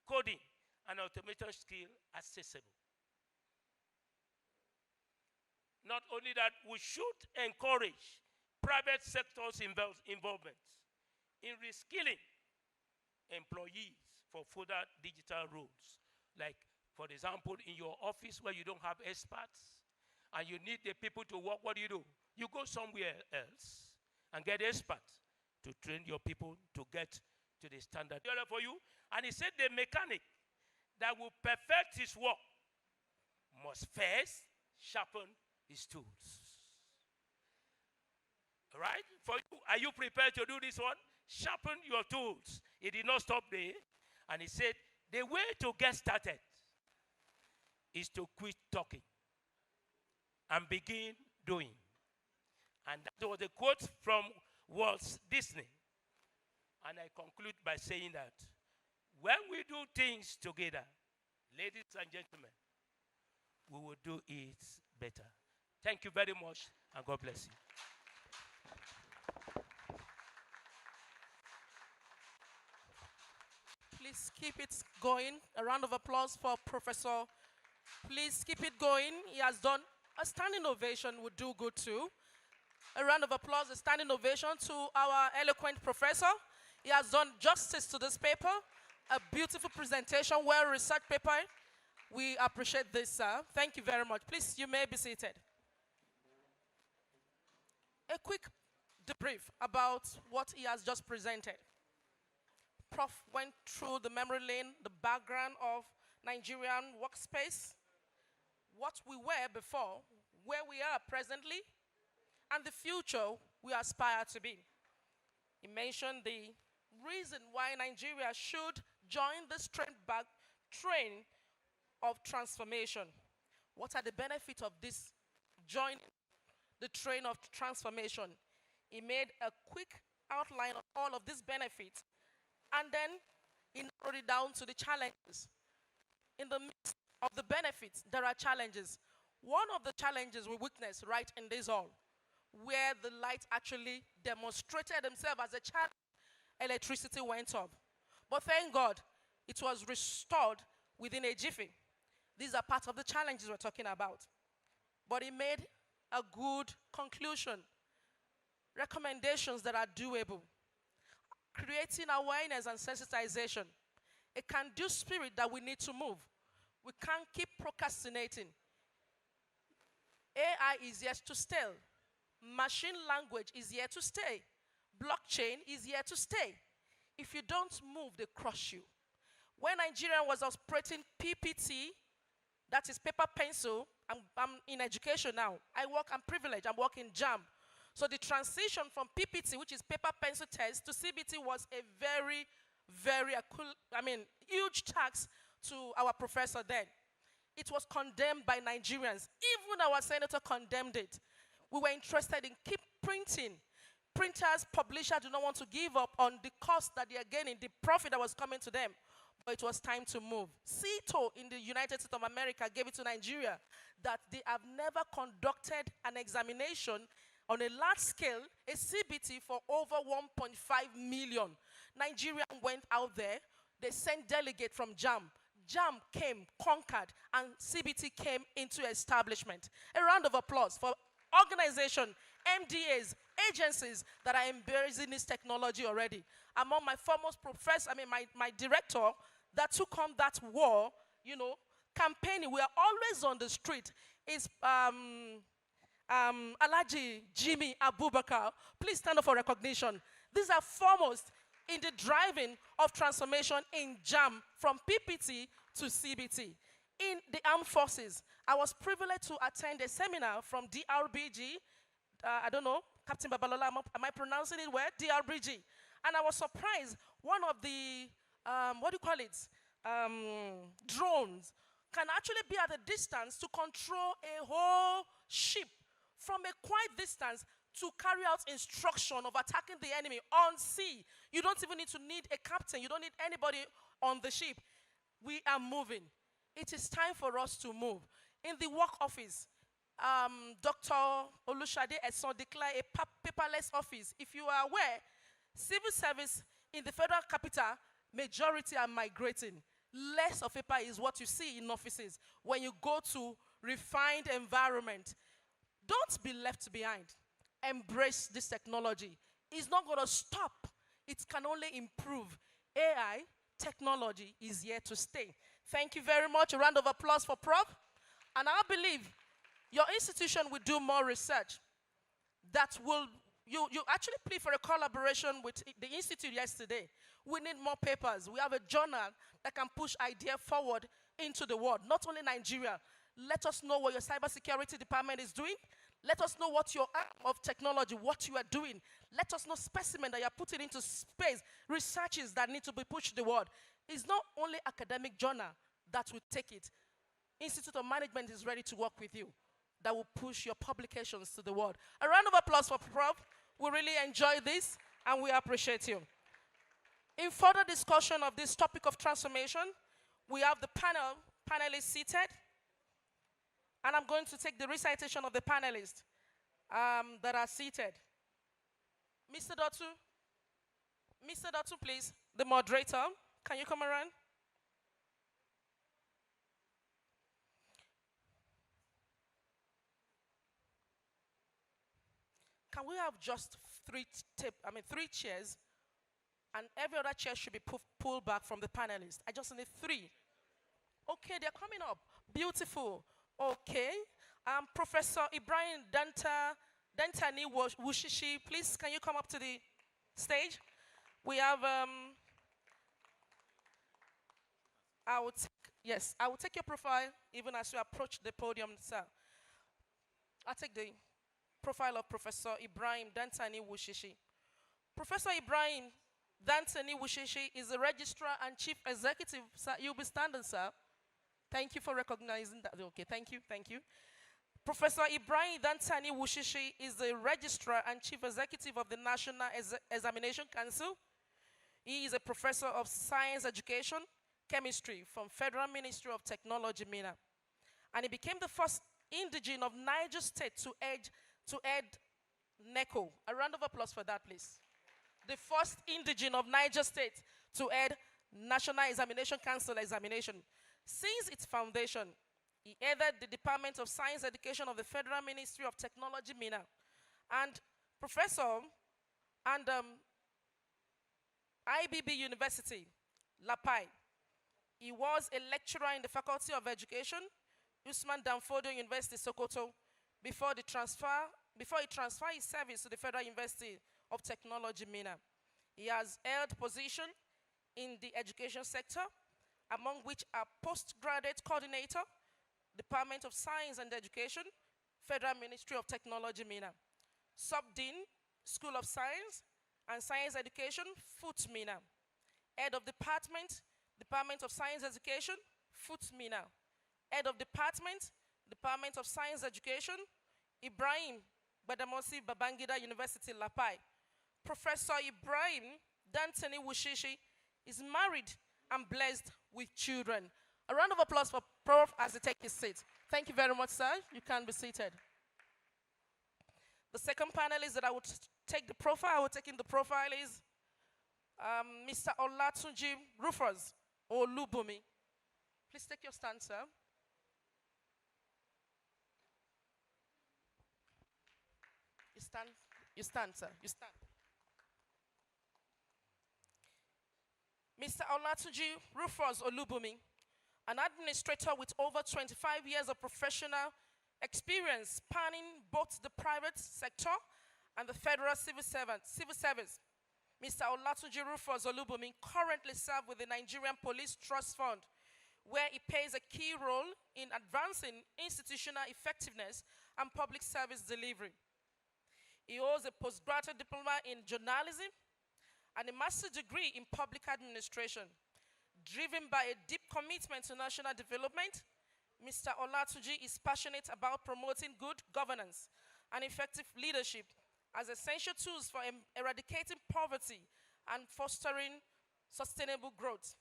[SPEAKER 11] coding, and automation skill accessible. Not only that, we should encourage private sector's involvement in reskilling employees for further digital roles. Like, for example, in your office where you don't have experts and you need the people to work, what do? You go somewhere else and get experts to train your people to get to the standard for you. And he said the mechanic that will perfect his work must first sharpen his tools. All right? For you, are you prepared to do this one? Sharpen your tools. He did not stop there. And he said, the way to get started is to quit talking and begin doing. And that was a quote from Walt Disney. And I conclude by saying that when we do things together, ladies and gentlemen, we will do it better. Thank you very much, and God bless you.
[SPEAKER 2] Please keep it going. A round of applause for Professor. Please keep it going. He has done a standing ovation, would do good too. A round of applause, a standing ovation to our eloquent professor. He has done justice to this paper. A beautiful presentation, well-researched paper. We appreciate this, sir. Thank you very much. Please, you may be seated. A quick debrief about what he has just presented. Prof went through the memory lane, the background of Nigerian workspace, what we were before, where we are presently, and the future we aspire to be. He mentioned the reason why Nigeria should join this train of transformation. What are the benefits of this joining the train of transformation? He made a quick outline of all of these benefits, and then he narrowed it down to the challenges. In the midst of the benefits, there are challenges. One of the challenges we witnessed right in this hall, where the light actually demonstrated themselves as a challenge, electricity went off. But thank God, it was restored within a jiffy. These are part of the challenges we're talking about. But he made a good conclusion. Recommendations that are doable. Creating awareness and sensitization. A can-do spirit that we need to move. We can't keep procrastinating. AI is here to stay. Machine language is here to stay. Blockchain is here to stay. If you don't move, they crush you. When Nigeria was operating PPT, that is paper pencil, I'm in education now. I'm privileged, I'm working JAM. So the transition from PPT, which is paper pencil test, to CBT was a very, very, huge tax to our professor then. It was condemned by Nigerians. Even our senator condemned it. We were interested in keep printing. Printers, publishers do not want to give up on the cost that they are gaining, the profit that was coming to them. But it was time to move. CITO in the United States of America gave it to Nigeria that they have never conducted an examination on a large scale, a CBT for over 1.5 million. Nigeria went out there. They sent delegates from JAM. JAM came, conquered, and CBT came into establishment. A round of applause for organizations, MDAs, agencies that are embracing this technology already. Among my foremost professors, my director that took on that war, campaigning, we are always on the street is Alaji Jimmy Abubakar. Please stand up for recognition. These are foremost in the driving of transformation in JAM from PPT to CBT. In the armed forces, I was privileged to attend a seminar from DRBG. I don't know, Captain Babalola, am I pronouncing it well? DRBG. And I was surprised, one of the, what do you call it? Drones can actually be at a distance to control a whole ship from a quiet distance to carry out instruction of attacking the enemy on sea. You don't even need a captain. You don't need anybody on the ship. We are moving. It is time for us to move. In the work office, Dr. Olushade Eson declared a paperless office. If you are aware, civil service in the federal capital, majority are migrating. Less of paper is what you see in offices when you go to refined environment. Don't be left behind. Embrace this technology. It's not going to stop. It can only improve. AI technology is here to stay. Thank you very much. A round of applause for Prof. And I believe your institution will do more research that will, you actually plead for a collaboration with the institute yesterday. We need more papers. We have a journal that can push idea forward into the world, not only Nigeria. Let us know what your cybersecurity department is doing. Let us know what your arm of technology, what you are doing. Let us know specimen that you are putting into space, researches that need to be pushed to the world. It's not only academic journal that will take it. Institute of Management is ready to work with you, that will push your publications to the world. A round of applause for Prof. We really enjoy this and we appreciate you. In further discussion of this topic of transformation, we have the panelists seated. And I'm going to take the recitation of the panelists that are seated. Mr. Dottu, please, the moderator. Can you come around? Can we have just three chairs, and every other chair should be pulled back from the panelists? I just need 3. Okay, they're coming up. Beautiful. Okay. Professor Ibrahim Dantani Wushishi, please, can you come up to the stage? We have, I will take your profile even as you approach the podium, sir. I'll take the profile of Professor Ibrahim Dantani Wushishi. Professor Ibrahim Dantani Wushishi is the Registrar and Chief Executive. Sir, you'll be standing, sir. Thank you for recognizing that. Okay, thank you. Professor Ibrahim Dantani Wushishi is the Registrar and Chief Executive of the National Examination Council. He is a Professor of Science Education, Chemistry from Federal Ministry of Technology, MENA. And he became the first indigene of Niger State to head NECO. A round of applause for that, please. The first indigene of Niger State to head National Examination Council examination. Since its foundation, he headed the Department of Science Education of the Federal Ministry of Technology, MENA. And professor and IBB University, Lapai. He was a lecturer in the Faculty of Education, Usman Danfodio University, Sokoto, before he transferred his service to the Federal University of Technology, MENA. He has held position in the education sector, among which are postgraduate coordinator, Department of Science and Education, Federal Ministry of Technology, MENA. Subdean, School of Science and Science Education, FUT, MENA. Head of Department, Department of Science Education, FUT, MENA. Head of Department, Department of Science Education, Ibrahim Badamosi Babangida University, Lapai. Professor Ibrahim Dantani Wushishi is married and blessed with children. A round of applause for Prof as he takes his seat. Thank you very much, sir. You can be seated. The second panelist that I would take the profile is Mr. Olatunji Rufus Olubumi. Please take your stand, sir. You stand, sir. You stand. Mr. Olatunji Rufus Olubumi, an administrator with over 25 years of professional experience spanning both the private sector and the federal civil service. Mr. Olatunji Rufus Olubumi currently serves with the Nigerian Police Trust Fund, where he plays a key role in advancing institutional effectiveness and public service delivery. He holds a postgraduate diploma in journalism and a master's degree in public administration. Driven by a deep commitment to national development, Mr. Olatunji is passionate about promoting good governance and effective leadership as essential tools for eradicating poverty and fostering sustainable growth.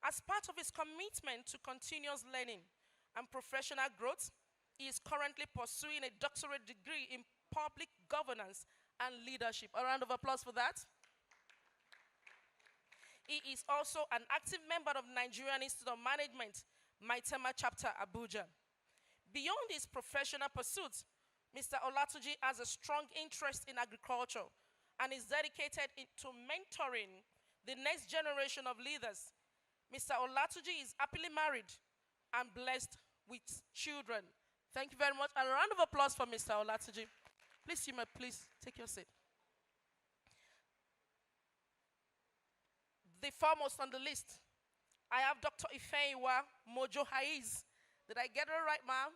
[SPEAKER 2] As part of his commitment to continuous learning and professional growth, he is currently pursuing a doctorate degree in public governance and leadership. A round of applause for that. He is also an active member of Nigerian Institute of Management, Maitama Chapter, Abuja. Beyond his professional pursuits, Mr. Olatunji has a strong interest in agriculture and is dedicated to mentoring the next generation of leaders. Mr. Olatunji is happily married and blessed with children. Thank you very much. And a round of applause for Mr. Olatunji. Please, you may please take your seat. The foremost on the list, I have Dr. Ifeyiwa Mojo Haiz. Did I get it right, ma'am?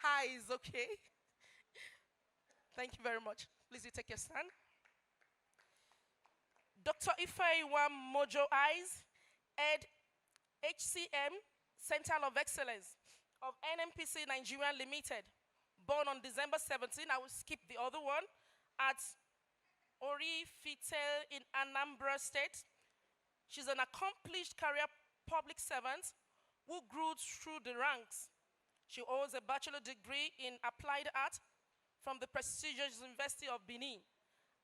[SPEAKER 2] Haiz, okay. Thank you very much. Please, you take your stand. Dr. Ifeyiwa Mojo Haiz, Head HCM Center of Excellence of NMPC Nigeria Limited, born on December 17, I will skip the other one, at Ori Fitel in Anambra State. She's an accomplished career public servant who grew through the ranks. She holds a bachelor degree in applied art from the prestigious University of Benin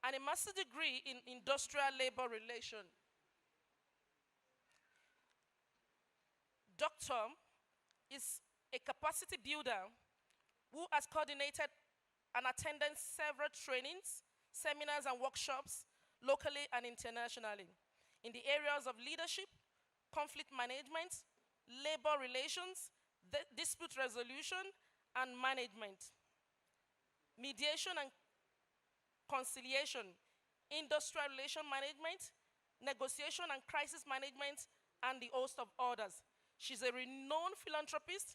[SPEAKER 2] and a master's degree in industrial labor relation. Doctor is a capacity builder who has coordinated and attended several trainings, seminars, and workshops locally and internationally in the areas of leadership, conflict management, labor relations, dispute resolution, and management, mediation and conciliation, industrial relation management, negotiation and crisis management, and the host of others. She's a renowned philanthropist.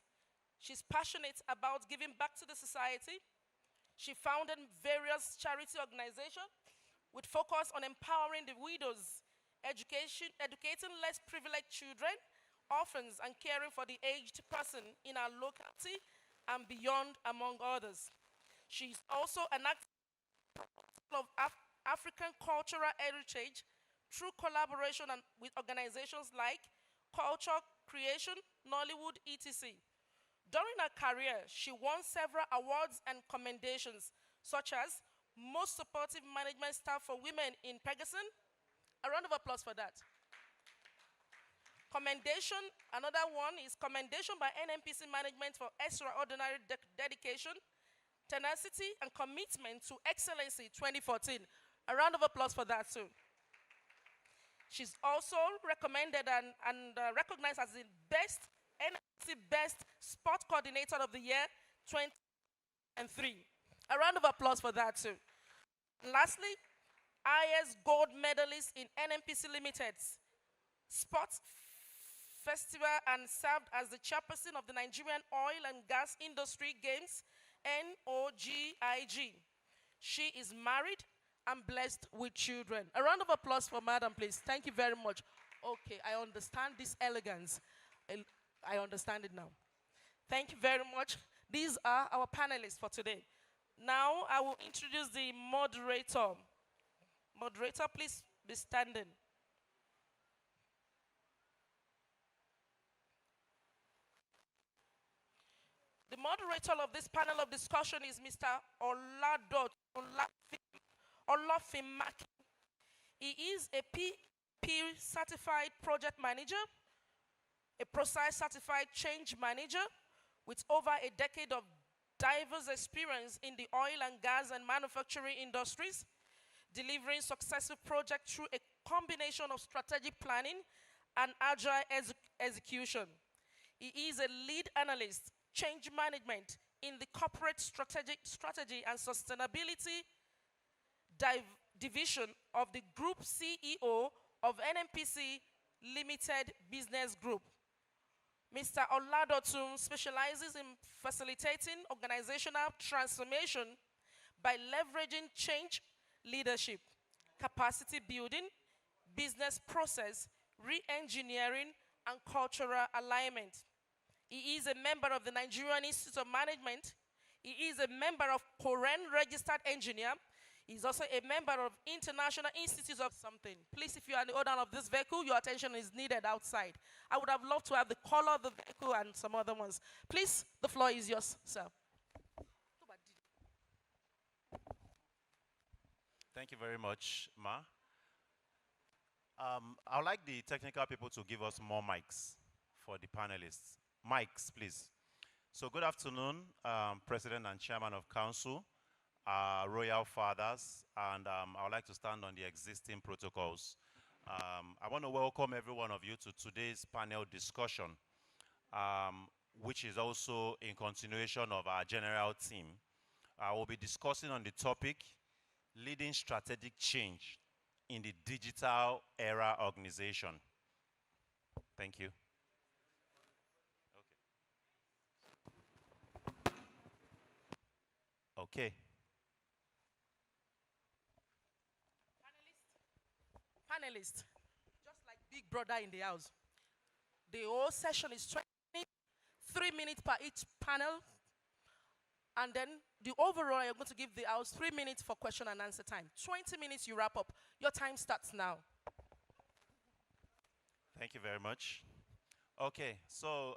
[SPEAKER 2] She's passionate about giving back to the society. She founded various charity organizations with focus on empowering the widows, educating less privileged children, orphans, and caring for the aged person in our locality and beyond, among others. She's also an active of African cultural heritage through collaboration with organizations like Culture Creation, Nollywood, etc. During her career, she won several awards and commendations, such as Most Supportive Management Staff for Women in Pegasus. A round of applause for that. Commendation, another one is commendation by NMPC Management for extraordinary dedication, tenacity, and commitment to excellency 2014. A round of applause for that too. She's also recommended and recognized as the best NMPC Best Sport Coordinator of the Year 2003. A round of applause for that too. Lastly, highest gold medalist in NMPC Limited's Sports Festival and served as the chairperson of the Nigerian Oil and Gas Industry Games, NOGIG. She is married and blessed with children. A round of applause for Madam, please. Thank you very much. Okay, I understand this elegance. I understand it now. Thank you very much. These are our panelists for today. Now I will introduce the moderator. Moderator, please be standing. The moderator of this panel of discussion is Mr. Olafimaki. He is a P certified project manager, a Process certified change manager with over a decade of diverse experience in the oil and gas and manufacturing industries, delivering successful projects through a combination of strategic planning and agile execution. He is a lead analyst change management in the corporate strategy and sustainability division of the Group CEO of NMPC Limited Business Group. Mr. Oladotun specializes in facilitating organizational transformation by leveraging change leadership, capacity building, business process, re-engineering, and cultural alignment. He is a member of the Nigerian Institute of Management. He is a member of Korean Registered Engineer. He's also a member of International Institute of something. Please, if you are the owner of this vehicle, your attention is needed outside. I would have loved to have the color of the vehicle and some other ones. Please, the floor is yours, sir.
[SPEAKER 6] Thank you very much, Ma. I would like the technical people to give us more mics for the panelists. Mics, please. So good afternoon, President and Chairman of Council, Royal Fathers, and I would like to stand on the existing protocols. I want to welcome every one of you to today's panel discussion, which is also in continuation of our general theme. I will be discussing on the topic, leading strategic change in the digital era organization. Thank you. Okay.
[SPEAKER 2] Panelists, just like big brother in the house. The whole session is 20 minutes, 3 minutes per each panel. And then the overall, you're going to give the house 3 minutes for question and answer time. 20 minutes, you wrap up. Your time starts now.
[SPEAKER 6] Thank you very much. Okay, so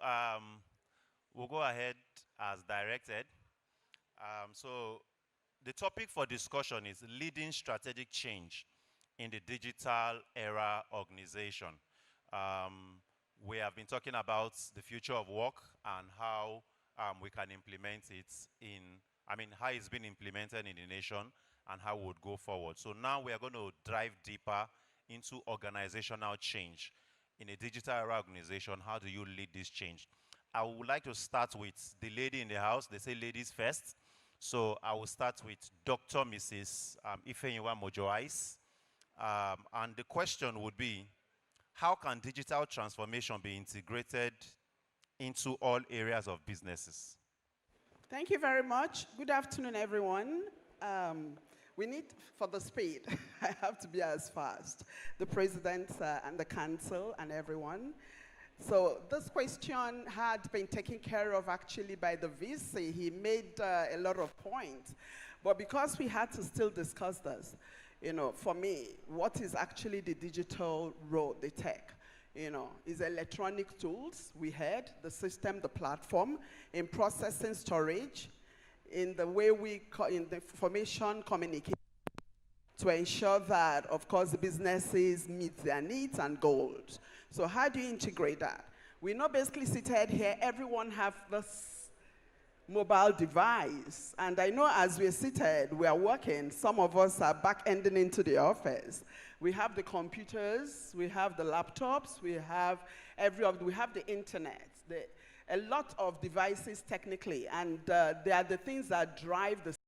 [SPEAKER 6] we'll go ahead as directed. So the topic for discussion is leading strategic change in the digital era organization. We have been talking about the future of work and how we can implement it how it's been implemented in the nation and how we would go forward. So now we are going to dive deeper into organizational change. In a digital era organization, how do you lead this change? I would like to start with the lady in the house. They say ladies first. So I will start with Dr. Mrs. Ifeyiwa Mojoais. And the question would be, how can digital transformation be integrated into all areas of businesses?
[SPEAKER 12] Thank you very much. Good afternoon, everyone. We need, for the speed, I have to be as fast. The President and the Council and everyone. So this question had been taken care of actually by the VC. He made a lot of points. But because we had to still discuss this, for me, what is actually the digital road, the tech? Is electronic tools, we had, the system, the platform, in processing storage, in the way in the information communication, to ensure that, of course, the businesses meet their needs and goals. So how do you integrate that? We know basically seated here, everyone have this mobile device. And I know as we're seated, we are working, some of us are back-ending into the office. We have the computers, we have the laptops, we have the internet, a lot of devices technically, and they are the things that drive the